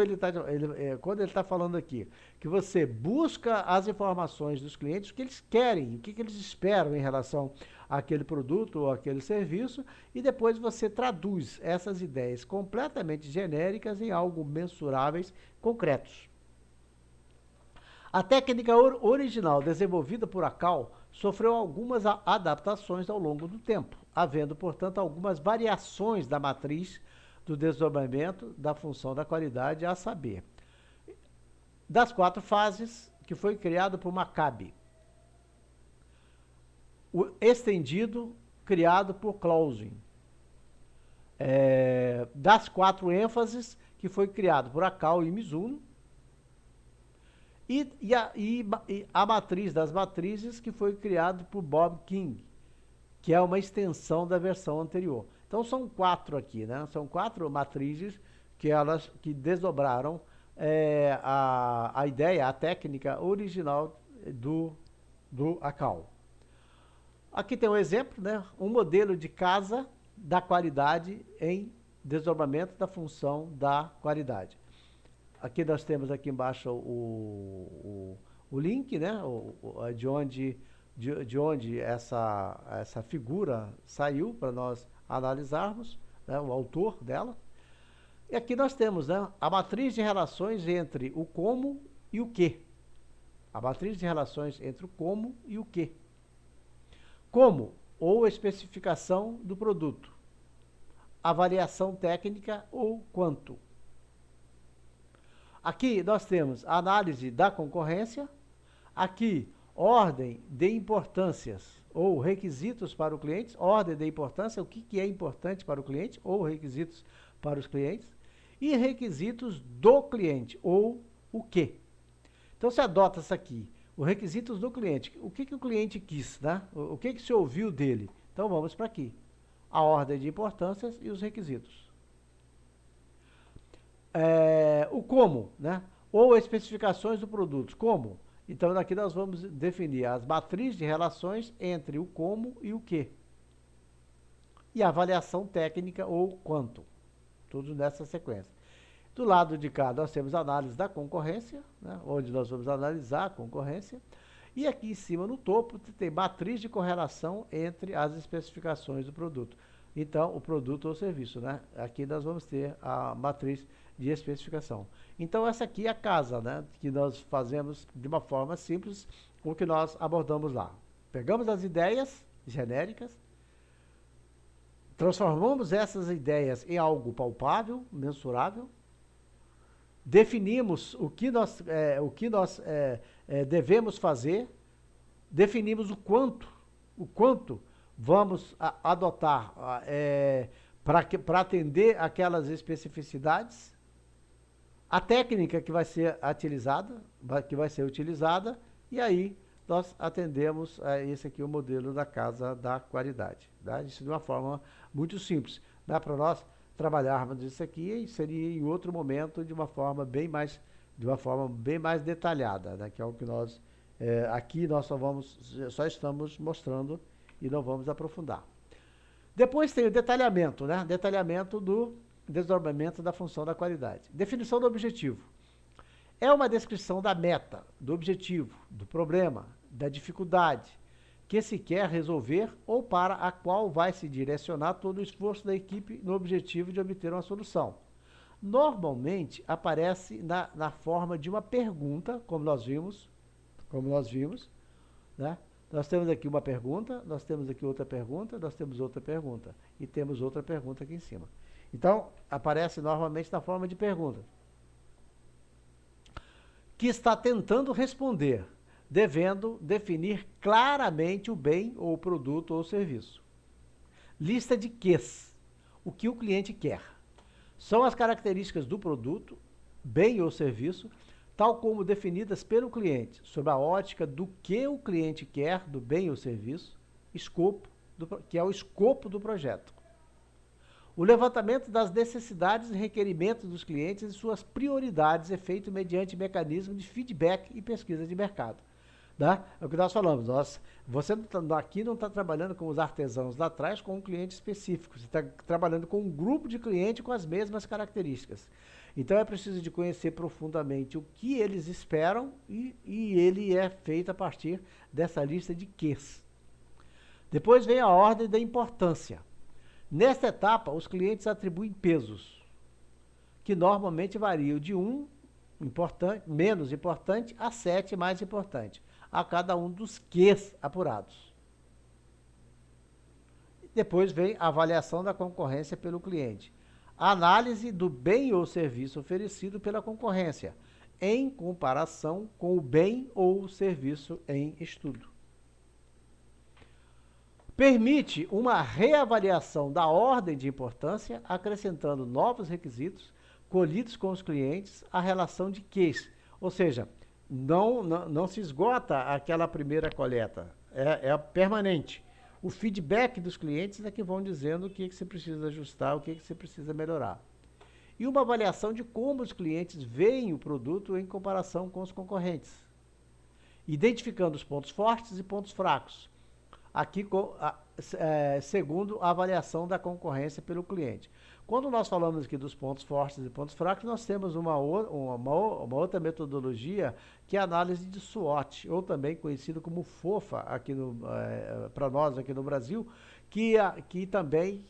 quando ele tá falando aqui que você busca as informações dos clientes, o que eles querem, o que eles esperam em relação àquele produto ou àquele serviço, e depois você traduz essas ideias completamente genéricas em algo mensuráveis, concretos. A técnica original desenvolvida por Akal sofreu algumas adaptações ao longo do tempo, havendo, portanto, algumas variações da matriz do desdobramento da função da qualidade, a saber, das 4 fases que foi criado por Maccabi, o estendido criado por Clausen, das 4 ênfases que foi criado por Akal e Mizuno, e a matriz das matrizes que foi criado por Bob King, que é uma extensão da versão anterior. Então são 4 aqui, né? São 4 matrizes que desdobraram a ideia, a técnica original do Akal. Aqui tem um exemplo, né? Um modelo de casa da qualidade em desdobramento da função da qualidade. Aqui nós temos aqui embaixo o link, né? De onde essa figura saiu para nós analisarmos, né? O autor dela. E aqui nós temos, né, a matriz de relações entre o como e o que. A matriz de relações entre o como e o que. Como, ou especificação do produto. Avaliação técnica ou quanto. Aqui nós temos a análise da concorrência. Aqui, ordem de importâncias ou requisitos para o cliente. Ordem de importância, o que é importante para o cliente ou requisitos para os clientes. E requisitos do cliente, ou o que. Então, você adota isso aqui, os requisitos do cliente. O que o cliente quis, né? O que se ouviu dele? Então, vamos para aqui. A ordem de importâncias e os requisitos. O como, né? Ou especificações do produto. Como? Então, aqui nós vamos definir as matrizes de relações entre o como e o que. E a avaliação técnica ou quanto. Tudo nessa sequência. Do lado de cá, nós temos a análise da concorrência, né, onde nós vamos analisar a concorrência. E aqui em cima, no topo, tem matriz de correlação entre as especificações do produto. Então, o produto ou serviço, né? Aqui nós vamos ter a matriz de especificação. Então, essa aqui é a casa, né, que nós fazemos de uma forma simples, o que nós abordamos lá. Pegamos as ideias genéricas, transformamos essas ideias em algo palpável, mensurável, definimos o que nós devemos fazer, definimos o quanto vamos adotar para atender aquelas especificidades, a técnica que vai ser utilizada, e aí nós atendemos esse aqui, o modelo da casa da qualidade. Tá? Isso de uma forma muito simples. Dá para nós trabalharmos isso aqui e seria em outro momento de uma forma bem mais detalhada, né? Que é o que nós aqui nós só estamos mostrando e não vamos aprofundar. Depois tem o detalhamento, né? Detalhamento do desdobramento da função da qualidade. Definição do objetivo. É uma descrição da meta, do objetivo, do problema, da dificuldade que se quer resolver ou para a qual vai se direcionar todo o esforço da equipe no objetivo de obter uma solução. Normalmente aparece na forma de uma pergunta, como nós vimos, né? Nós temos aqui uma pergunta, nós temos aqui outra pergunta, nós temos outra pergunta e temos outra pergunta aqui em cima. Então, aparece normalmente na forma de pergunta, que está tentando responder, devendo definir claramente o bem ou o produto ou o serviço. Lista de quês, o que o cliente quer. São as características do produto, bem ou serviço, tal como definidas pelo cliente, sob a ótica do que o cliente quer do bem ou serviço, que é o escopo do projeto. O levantamento das necessidades e requerimentos dos clientes e suas prioridades é feito mediante mecanismo de feedback e pesquisa de mercado. Né? É o que nós falamos. Você aqui não está trabalhando com os artesãos lá atrás com um cliente específico. Você está trabalhando com um grupo de cliente com as mesmas características. Então é preciso de conhecer profundamente o que eles esperam e ele é feito a partir dessa lista de quês. Depois vem a ordem da importância. Nesta etapa, os clientes atribuem pesos, que normalmente variam de 1 importante, menos importante a 7 mais importante, a cada um dos Qs apurados. Depois vem a avaliação da concorrência pelo cliente. A análise do bem ou serviço oferecido pela concorrência, em comparação com o bem ou serviço em estudo. Permite uma reavaliação da ordem de importância, acrescentando novos requisitos colhidos com os clientes à relação de case. Ou seja, não se esgota aquela primeira coleta, é permanente. O feedback dos clientes é que vão dizendo o que você precisa ajustar, o que você precisa melhorar. E uma avaliação de como os clientes veem o produto em comparação com os concorrentes, identificando os pontos fortes e pontos fracos. Aqui, segundo a avaliação da concorrência pelo cliente. Quando nós falamos aqui dos pontos fortes e pontos fracos, nós temos uma outra metodologia que é a análise de SWOT, ou também conhecido como FOFA, para nós aqui no Brasil, que também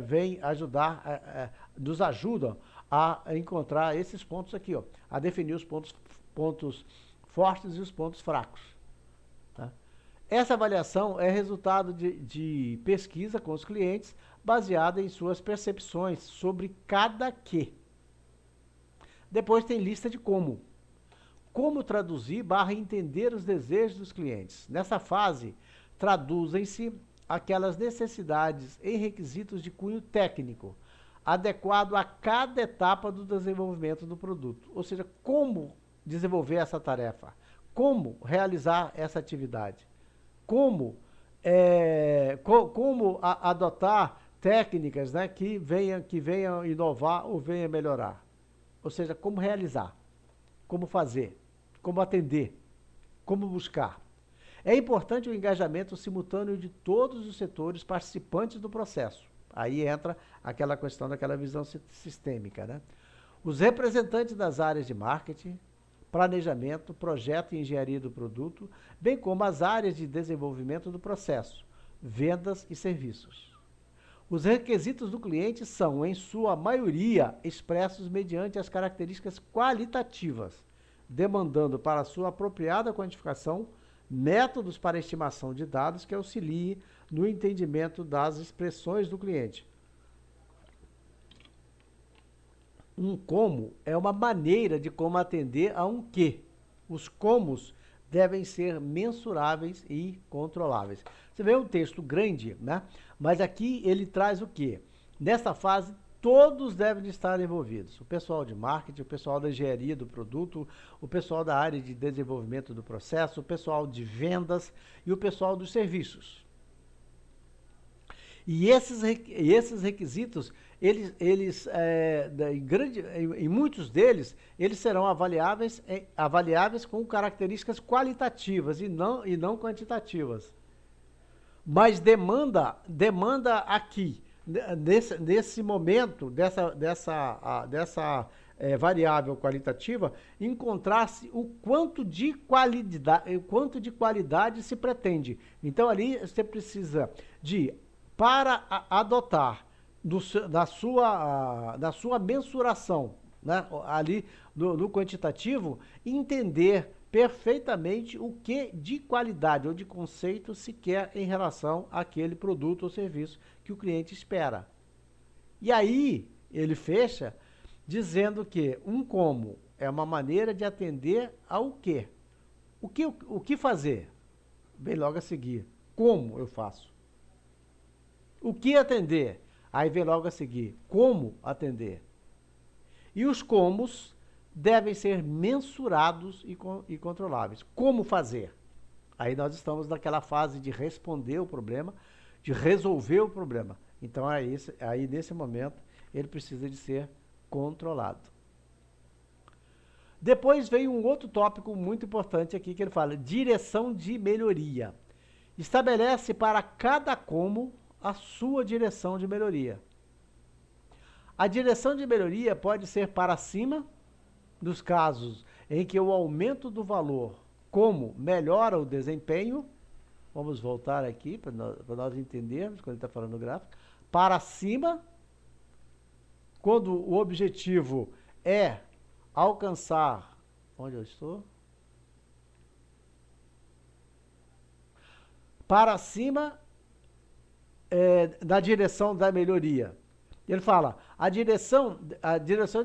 vem ajudar, nos ajuda a encontrar esses pontos aqui, ó, a definir os pontos fortes e os pontos fracos. Tá? Essa avaliação é resultado de pesquisa com os clientes, baseada em suas percepções sobre cada quê. Depois tem lista de como. Como traduzir / entender os desejos dos clientes. Nessa fase, traduzem-se aquelas necessidades em requisitos de cunho técnico, adequado a cada etapa do desenvolvimento do produto. Ou seja, como desenvolver essa tarefa, como realizar essa atividade, como adotar técnicas, né, que venham inovar ou venham melhorar. Ou seja, como realizar, como fazer, como atender, como buscar. É importante o engajamento simultâneo de todos os setores participantes do processo. Aí entra aquela questão daquela visão sistêmica, né? Os representantes das áreas de marketing, planejamento, projeto e engenharia do produto, bem como as áreas de desenvolvimento do processo, vendas e serviços. Os requisitos do cliente são, em sua maioria, expressos mediante as características qualitativas, demandando para sua apropriada quantificação métodos para estimação de dados que auxiliem no entendimento das expressões do cliente. Um como é uma maneira de como atender a um que. Os comos devem ser mensuráveis e controláveis. Você vê um texto grande, né? Mas aqui ele traz o quê? Nessa fase, todos devem estar envolvidos. O pessoal de marketing, o pessoal da engenharia do produto, o pessoal da área de desenvolvimento do processo, o pessoal de vendas e o pessoal dos serviços. E esses requisitos, em muitos deles, eles serão avaliáveis com características qualitativas e não quantitativas. Mas demanda aqui, nesse momento, dessa variável qualitativa, encontrar-se o quanto de qualidade se pretende. Então, ali você precisa para adotar da sua mensuração, né, ali no quantitativo, entender perfeitamente o que de qualidade ou de conceito se quer em relação àquele produto ou serviço que o cliente espera. E aí ele fecha dizendo que um como é uma maneira de atender ao quê. O que fazer? Vem logo a seguir. Como eu faço? O que atender? Aí vem logo a seguir, como atender? E os comos devem ser mensurados e controláveis. Como fazer? Aí nós estamos naquela fase de responder o problema, de resolver o problema. Então, aí nesse momento, ele precisa de ser controlado. Depois vem um outro tópico muito importante aqui que ele fala, direção de melhoria. Estabelece para cada como a sua direção de melhoria. A direção de melhoria pode ser para cima, nos casos em que o aumento do valor como melhora o desempenho. Vamos voltar aqui para nós entendermos quando ele está falando do gráfico. Para cima, quando o objetivo é alcançar... Onde eu estou? Para cima, na direção da melhoria. Ele fala, a direção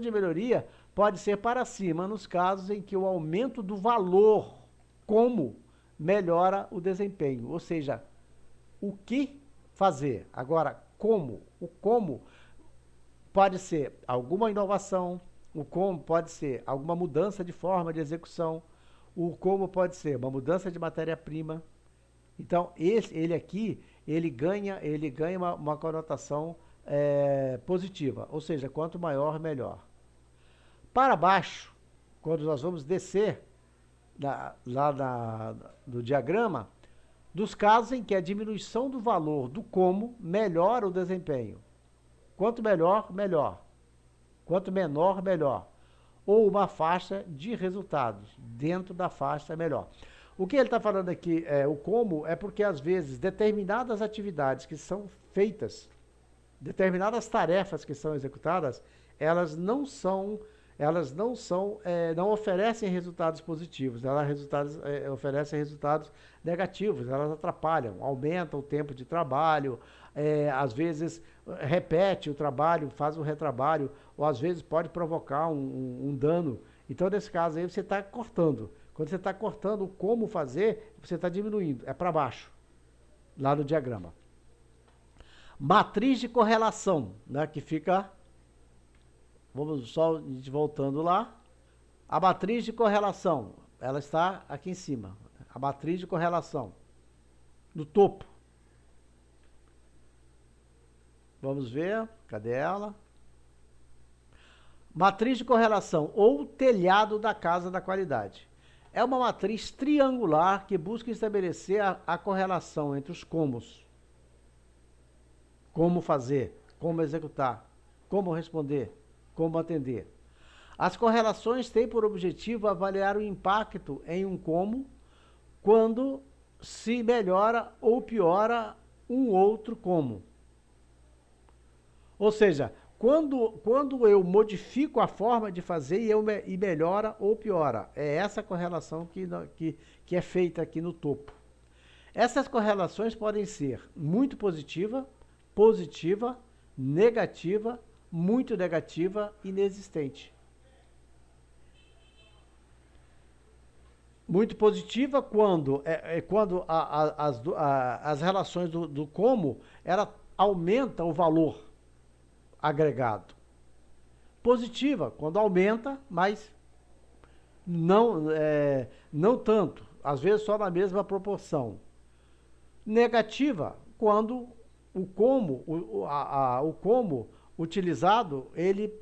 de melhoria pode ser para cima nos casos em que o aumento do valor como melhora o desempenho. Ou seja, o que fazer. Agora, como? O como pode ser alguma inovação, o como pode ser alguma mudança de forma de execução, o como pode ser uma mudança de matéria-prima. Então, ele aqui, ele ganha uma conotação positiva, ou seja, quanto maior, melhor. Para baixo, quando nós vamos descer no diagrama, dos casos em que a diminuição do valor do como melhora o desempenho. Quanto melhor, melhor. Quanto menor, melhor. Ou uma faixa de resultados. Dentro da faixa, melhor. O que ele está falando aqui, o como, é porque às vezes determinadas atividades que são feitas, determinadas tarefas que são executadas, não oferecem resultados positivos, elas oferecem resultados negativos, elas atrapalham, aumentam o tempo de trabalho, às vezes repete o trabalho, faz um retrabalho, ou às vezes pode provocar um dano. Então, nesse caso aí, você está cortando. Quando você está cortando como fazer, você está diminuindo, é para baixo, lá no diagrama. Matriz de correlação, né, que fica... Vamos só voltando lá. A matriz de correlação, ela está aqui em cima. A matriz de correlação, no topo. Vamos ver, cadê ela? Matriz de correlação, ou telhado da casa da qualidade. É uma matriz triangular que busca estabelecer a correlação entre os comos. Como fazer, como executar, como responder, como atender. As correlações têm por objetivo avaliar o impacto em um como quando se melhora ou piora um outro como. Ou seja, quando eu modifico a forma de fazer e melhora ou piora. É essa correlação que é feita aqui no topo. Essas correlações podem ser muito positiva, negativa, muito negativa, inexistente. Muito positiva quando as relações do como, ela aumenta o valor agregado. Positiva, quando aumenta, mas não tanto, às vezes só na mesma proporção. Negativa, quando o como utilizado, ele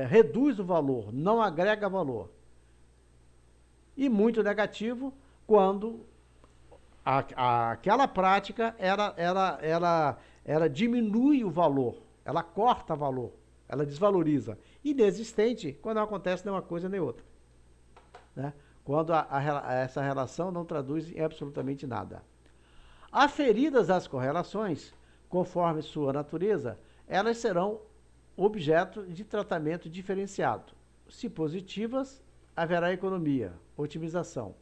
reduz o valor, não agrega valor. E muito negativo, quando aquela prática ela diminui o valor, ela corta valor, ela desvaloriza. Inexistente, quando não acontece nem uma coisa nem outra. Né? Quando essa relação não traduz em absolutamente nada. Aferidas as correlações, conforme sua natureza, elas serão objeto de tratamento diferenciado. Se positivas, haverá economia, otimização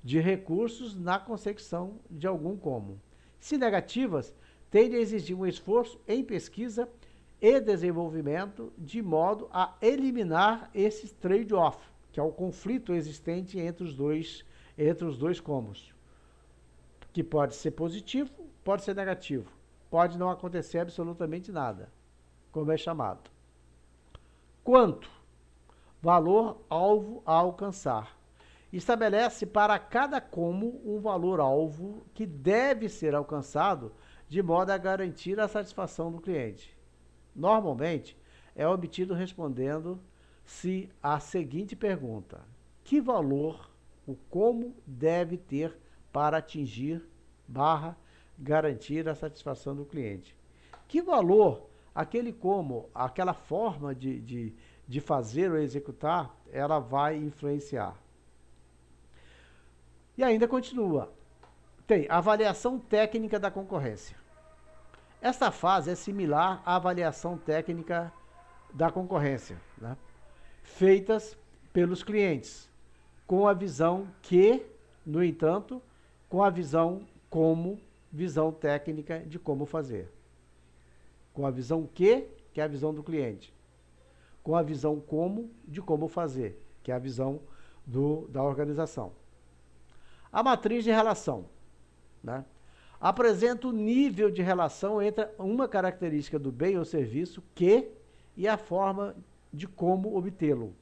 de recursos na consecução de algum como. Se negativas, tende a exigir um esforço em pesquisa e desenvolvimento de modo a eliminar esse trade-off, que é o conflito existente entre os dois comos, que pode ser positivo, pode ser negativo, pode não acontecer absolutamente nada, como é chamado. Quanto? Valor alvo a alcançar. Estabelece para cada como um valor alvo que deve ser alcançado de modo a garantir a satisfação do cliente. Normalmente, é obtido respondendo se a seguinte pergunta: que valor o como deve ter para atingir barra garantir a satisfação do cliente? Que valor aquele como, aquela forma de fazer ou executar, ela vai influenciar? E ainda continua. Tem avaliação técnica da concorrência. Esta fase é similar à avaliação técnica da concorrência, né? Feitas pelos clientes, com a visão que, no entanto, com a visão como visão técnica de como fazer. Com a visão que é a visão do cliente. Com a visão como, de como fazer, que é a visão da organização. A matriz de relação, né? Apresenta o nível de relação entre uma característica do bem ou serviço que e a forma de como obtê-lo.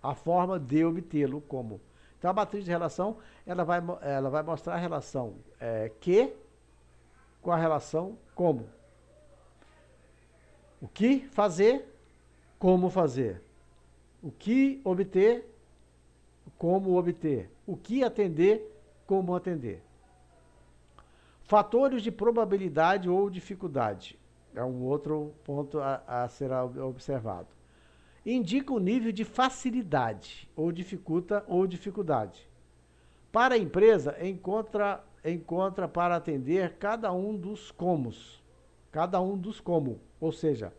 A forma de obtê-lo como. Então, a matriz de relação, ela vai mostrar a relação que com a relação como. O que fazer, como fazer. O que obter, como obter. O que atender, como atender. Fatores de probabilidade ou dificuldade. É um outro ponto a ser observado. Indica o nível de facilidade ou dificulta ou dificuldade. Para a empresa, encontra para atender cada um dos comos. Cada um dos como, ou seja,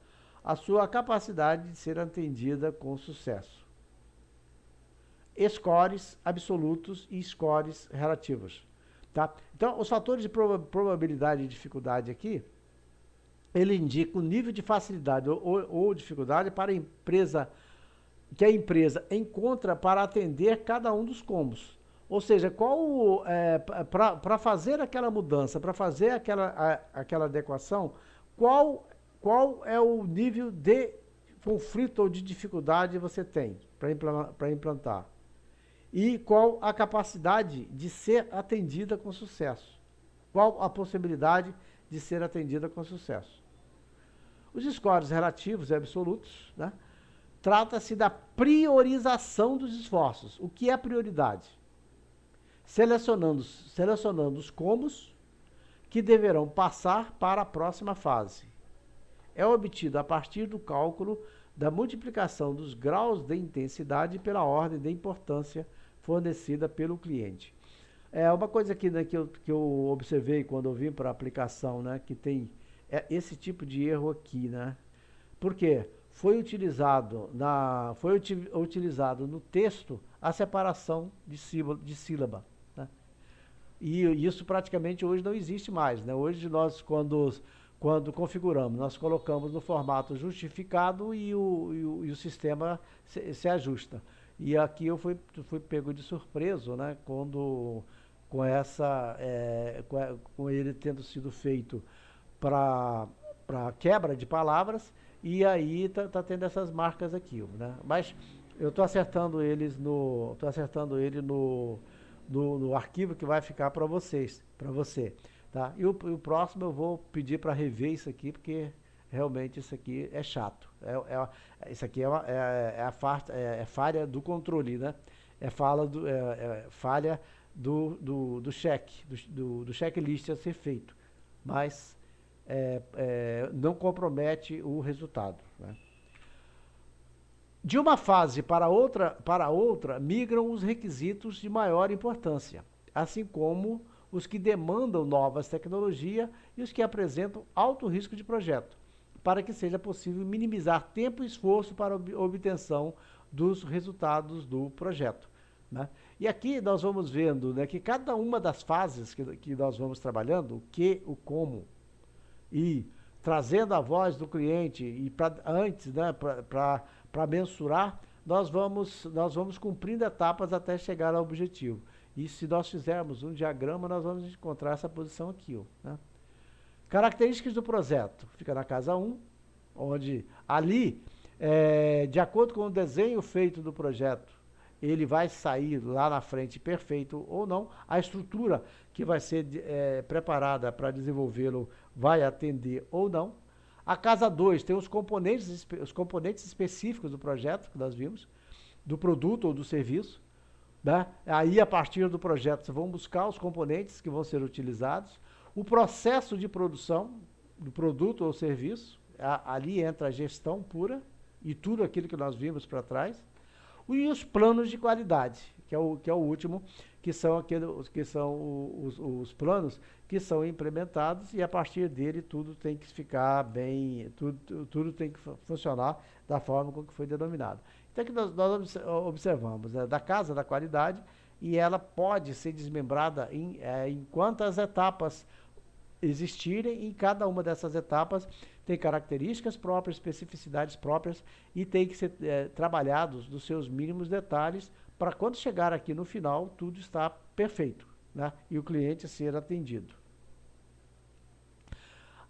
a sua capacidade de ser atendida com sucesso. Scores absolutos e scores relativos. Tá? Então, os fatores de probabilidade e dificuldade aqui, ele indica o nível de facilidade ou dificuldade para a empresa, que a empresa encontra para atender cada um dos comos. Ou seja, para fazer aquela mudança, para fazer aquela adequação, qual é o nível de conflito ou de dificuldade você tem para implantar? E qual a capacidade de ser atendida com sucesso? Qual a possibilidade de ser atendida com sucesso? Os scores relativos e absolutos, né? Trata-se da priorização dos esforços. O que é prioridade? Selecionando os comos que deverão passar para a próxima fase. É obtido a partir do cálculo da multiplicação dos graus de intensidade pela ordem de importância fornecida pelo cliente. É uma coisa aqui, né, que eu observei quando eu vim para a aplicação, né, que tem esse tipo de erro aqui, né? Por quê? Foi utilizado no texto a separação de sílaba, né? E isso praticamente hoje não existe mais, né? Hoje nós, quando configuramos, nós colocamos no formato justificado e o sistema se ajusta. E aqui eu fui pego de surpresa, né? Com ele tendo sido feito para quebra de palavras, e aí tá tendo essas marcas aqui, né? Mas eu estou acertando ele no arquivo que vai ficar para você, tá? E o próximo eu vou pedir para rever isso aqui, porque realmente isso aqui é chato. Isso aqui é falha do controle, né? Falha do cheque, do checklist a ser feito. Mas não compromete o resultado, né? De uma fase para outra, migram os requisitos de maior importância, assim como os que demandam novas tecnologias e os que apresentam alto risco de projeto, para que seja possível minimizar tempo e esforço para obtenção dos resultados do projeto, né? E aqui nós vamos vendo, né, que cada uma das fases que nós vamos trabalhando, o que, o como, e trazendo a voz do cliente e antes, né, para mensurar, nós vamos cumprindo etapas até chegar ao objetivo. E se nós fizermos um diagrama, nós vamos encontrar essa posição aqui, ó, né? Características do projeto. Fica na casa 1, onde ali, de acordo com o desenho feito do projeto, ele vai sair lá na frente perfeito ou não. A estrutura que vai ser preparada para desenvolvê-lo vai atender ou não. A casa 2 tem os componentes específicos do projeto, que nós vimos, do produto ou do serviço. Né? Aí, a partir do projeto, vocês vão buscar os componentes que vão ser utilizados. O processo de produção do produto ou serviço, ali entra a gestão pura e tudo aquilo que nós vimos para trás. E os planos de qualidade, que é o último, que são os planos que são implementados e a partir dele tudo tem que ficar bem, tudo tem que funcionar da forma como que foi denominado. Então, que nós observamos, né, da casa da qualidade, e ela pode ser desmembrada em quantas etapas existirem, em cada uma dessas etapas tem características próprias, especificidades próprias, e tem que ser trabalhados nos seus mínimos detalhes, para quando chegar aqui no final, tudo está perfeito, né, e o cliente ser atendido.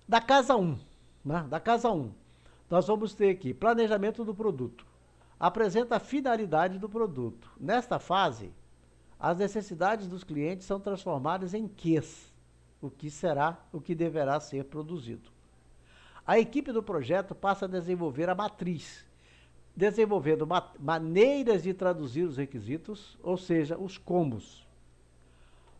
Da casa 1, né, da casa 1, nós vamos ter aqui planejamento do produto. Apresenta a finalidade do produto. Nesta fase, as necessidades dos clientes são transformadas em QEs, o que deverá ser produzido. A equipe do projeto passa a desenvolver a matriz, desenvolvendo maneiras de traduzir os requisitos, ou seja, os comos.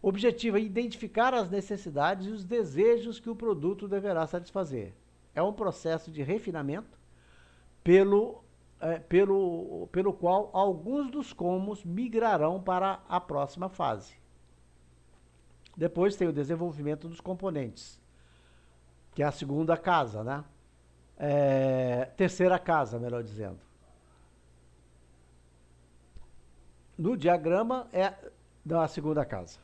O objetivo é identificar as necessidades e os desejos que o produto deverá satisfazer. É um processo de refinamento pelo qual alguns dos comos migrarão para a próxima fase. Depois tem o desenvolvimento dos componentes, que é a segunda casa, né? Terceira casa, melhor dizendo. No diagrama é da segunda casa.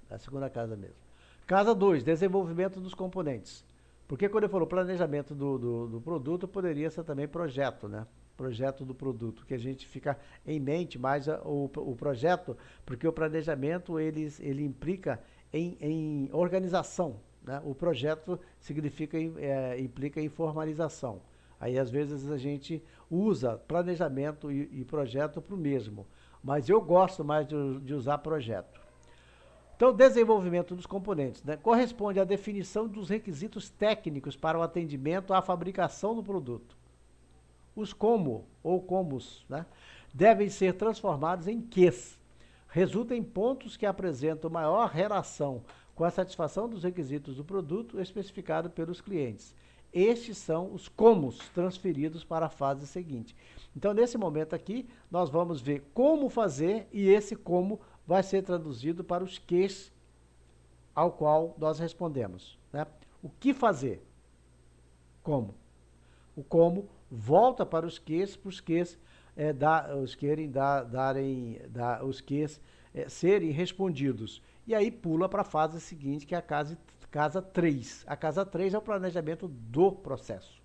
É a segunda casa mesmo. Casa 2, desenvolvimento dos componentes. Porque quando ele falou planejamento do produto, poderia ser também projeto, né? Projeto do produto, que a gente fica em mente mais o projeto, porque o planejamento ele implica em organização, né? O projeto implica em formalização. Aí às vezes a gente usa planejamento e projeto para o mesmo, mas eu gosto mais de usar projeto. Então, desenvolvimento dos componentes, né, corresponde à definição dos requisitos técnicos para o atendimento à fabricação do produto. Os comos, né, devem ser transformados em QEs. Resulta em pontos que apresentam maior relação com a satisfação dos requisitos do produto especificado pelos clientes. Estes são os comos transferidos para a fase seguinte. Então, nesse momento aqui, nós vamos ver como fazer e esse como vai ser traduzido para os QEs ao qual nós respondemos, né? O que fazer? Como? O como volta para os QEs serem respondidos. E aí pula para a fase seguinte, que é a casa 3. A casa 3 é o planejamento do processo.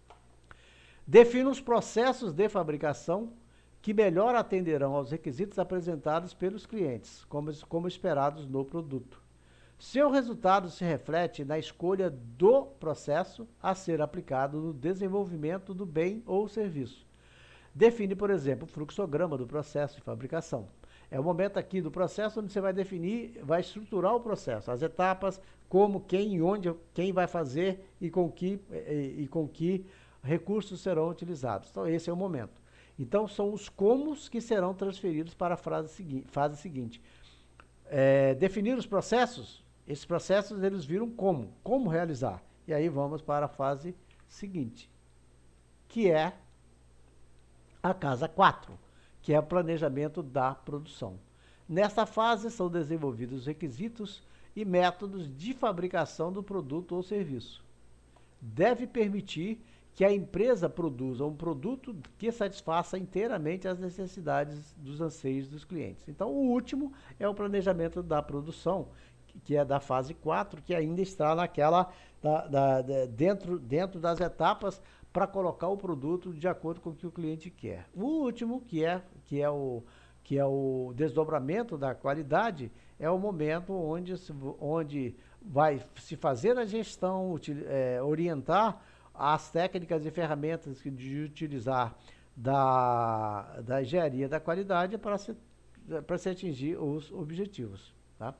Defina os processos de fabricação que melhor atenderão aos requisitos apresentados pelos clientes, como esperados no produto. Seu resultado se reflete na escolha do processo a ser aplicado no desenvolvimento do bem ou serviço. Define, por exemplo, o fluxograma do processo de fabricação. É o momento aqui do processo onde você vai definir, vai estruturar o processo, as etapas, como, quem e onde, quem vai fazer e com que recursos serão utilizados. Então, esse é o momento. Então, são os comos que serão transferidos para a fase seguinte. Definir os processos, esses processos eles viram como realizar. E aí vamos para a fase seguinte, que é a casa 4, que é o planejamento da produção. Nesta fase são desenvolvidos os requisitos e métodos de fabricação do produto ou serviço. Deve permitir que a empresa produza um produto que satisfaça inteiramente as necessidades dos anseios dos clientes. Então, o último é o planejamento da produção, que é da fase 4, que ainda está dentro das etapas para colocar o produto de acordo com o que o cliente quer. O último, que é o desdobramento da qualidade, é o momento onde vai se fazer a gestão, orientar as técnicas e ferramentas de utilizar da engenharia da qualidade para se atingir os objetivos. Tá?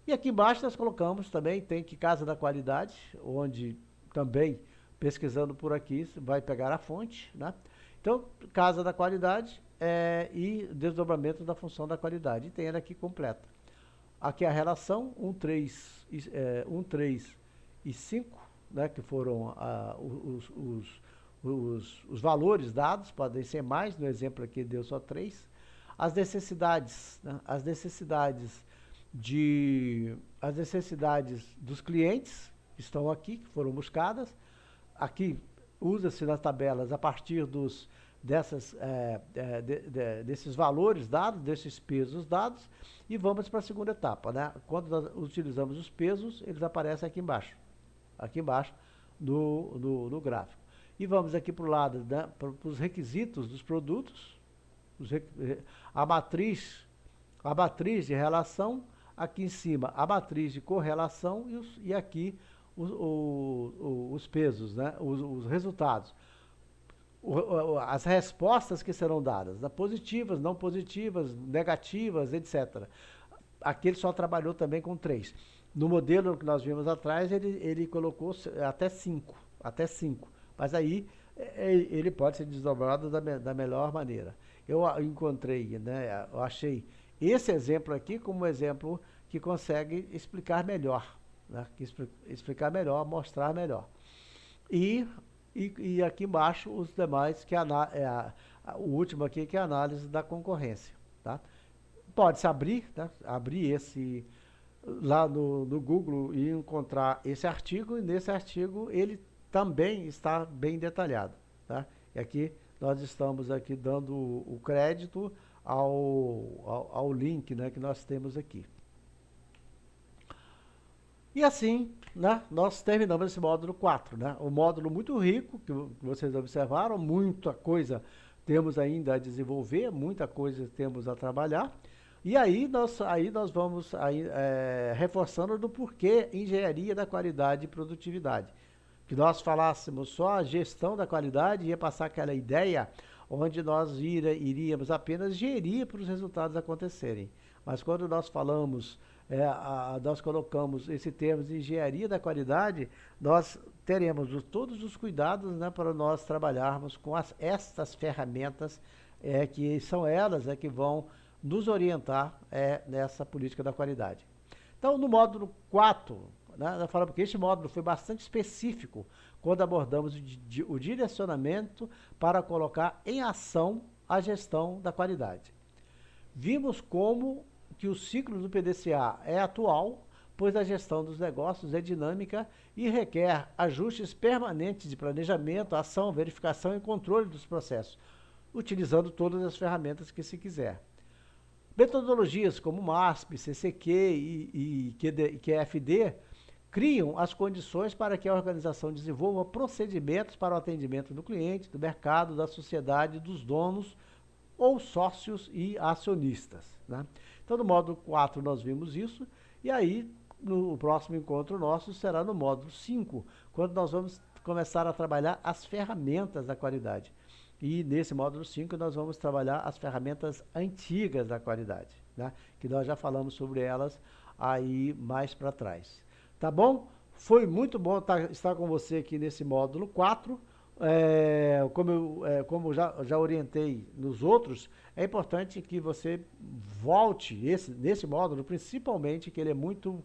E aqui embaixo nós colocamos também, tem que casa da qualidade, onde também pesquisando por aqui, vai pegar a fonte, né? Então, casa da qualidade e desdobramento da função da qualidade. E tem ela aqui completa. Aqui a relação 1, 3 e 5, né, que foram os valores dados, podem ser mais, no exemplo aqui deu só 3. As necessidades, né, as necessidades dos clientes estão aqui, que foram buscadas. Aqui usa-se nas tabelas a partir desses valores dados, desses pesos dados, e vamos para a segunda etapa, né? Quando nós utilizamos os pesos, eles aparecem aqui embaixo no gráfico. E vamos aqui para o lado, né, para os requisitos dos produtos, a matriz de relação, aqui em cima a matriz de correlação e aqui os pesos, né, os resultados. As respostas que serão dadas, né, positivas, não positivas, negativas, etc. Aqui ele só trabalhou também com 3. No modelo que nós vimos atrás, ele colocou até 5. Mas aí ele pode ser desdobrado da melhor maneira. Eu encontrei, né, eu achei esse exemplo aqui como um exemplo que consegue explicar melhor, né, explicar melhor, mostrar melhor. E aqui embaixo os demais, que o último aqui, que é a análise da concorrência. Tá? Pode-se abrir, né? Abrir esse lá no Google e encontrar esse artigo, e nesse artigo ele também está bem detalhado. Tá? E aqui nós estamos aqui dando o crédito ao link, né, que nós temos aqui. E assim, né, nós terminamos esse módulo 4, né? Um módulo muito rico, que vocês observaram, muita coisa temos ainda a desenvolver, muita coisa temos a trabalhar. E aí nós vamos reforçando do porquê engenharia da qualidade e produtividade. Que nós falássemos só a gestão da qualidade, ia passar aquela ideia onde nós iríamos apenas gerir para os resultados acontecerem. Mas quando nós falamos, nós colocamos esse termo de engenharia da qualidade, nós teremos todos os cuidados, né, para nós trabalharmos com estas ferramentas, que são elas que vão nos orientar nessa política da qualidade. Então, no módulo 4, né, nós falamos que este módulo foi bastante específico quando abordamos o direcionamento para colocar em ação a gestão da qualidade. Vimos como que o ciclo do PDCA é atual, pois a gestão dos negócios é dinâmica e requer ajustes permanentes de planejamento, ação, verificação e controle dos processos, utilizando todas as ferramentas que se quiser. Metodologias como MASP, CCQ e QFD criam as condições para que a organização desenvolva procedimentos para o atendimento do cliente, do mercado, da sociedade, dos donos ou sócios e acionistas. Né? Então, no módulo 4 nós vimos isso, e aí no próximo encontro nosso será no módulo 5, quando nós vamos começar a trabalhar as ferramentas da qualidade. E nesse módulo 5 nós vamos trabalhar as ferramentas antigas da qualidade, né? Que nós já falamos sobre elas aí mais para trás. Tá bom? Foi muito bom estar com você aqui nesse módulo 4. Como já orientei nos outros, é importante que você volte nesse módulo, principalmente que ele é muito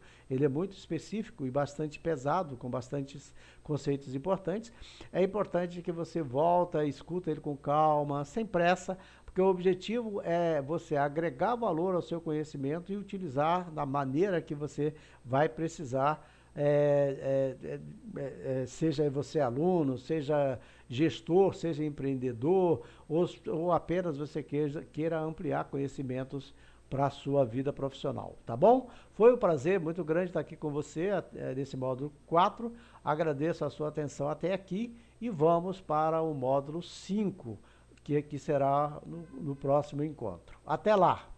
específico e bastante pesado, com bastantes conceitos importantes. É importante que você volta, escuta ele com calma, sem pressa, porque o objetivo é você agregar valor ao seu conhecimento e utilizar da maneira que você vai precisar. Seja você aluno, seja gestor, seja empreendedor, ou apenas você queira ampliar conhecimentos para a sua vida profissional, tá bom? Foi um prazer muito grande estar aqui com você nesse módulo 4, agradeço a sua atenção até aqui e vamos para o módulo 5, que será no próximo encontro. Até lá!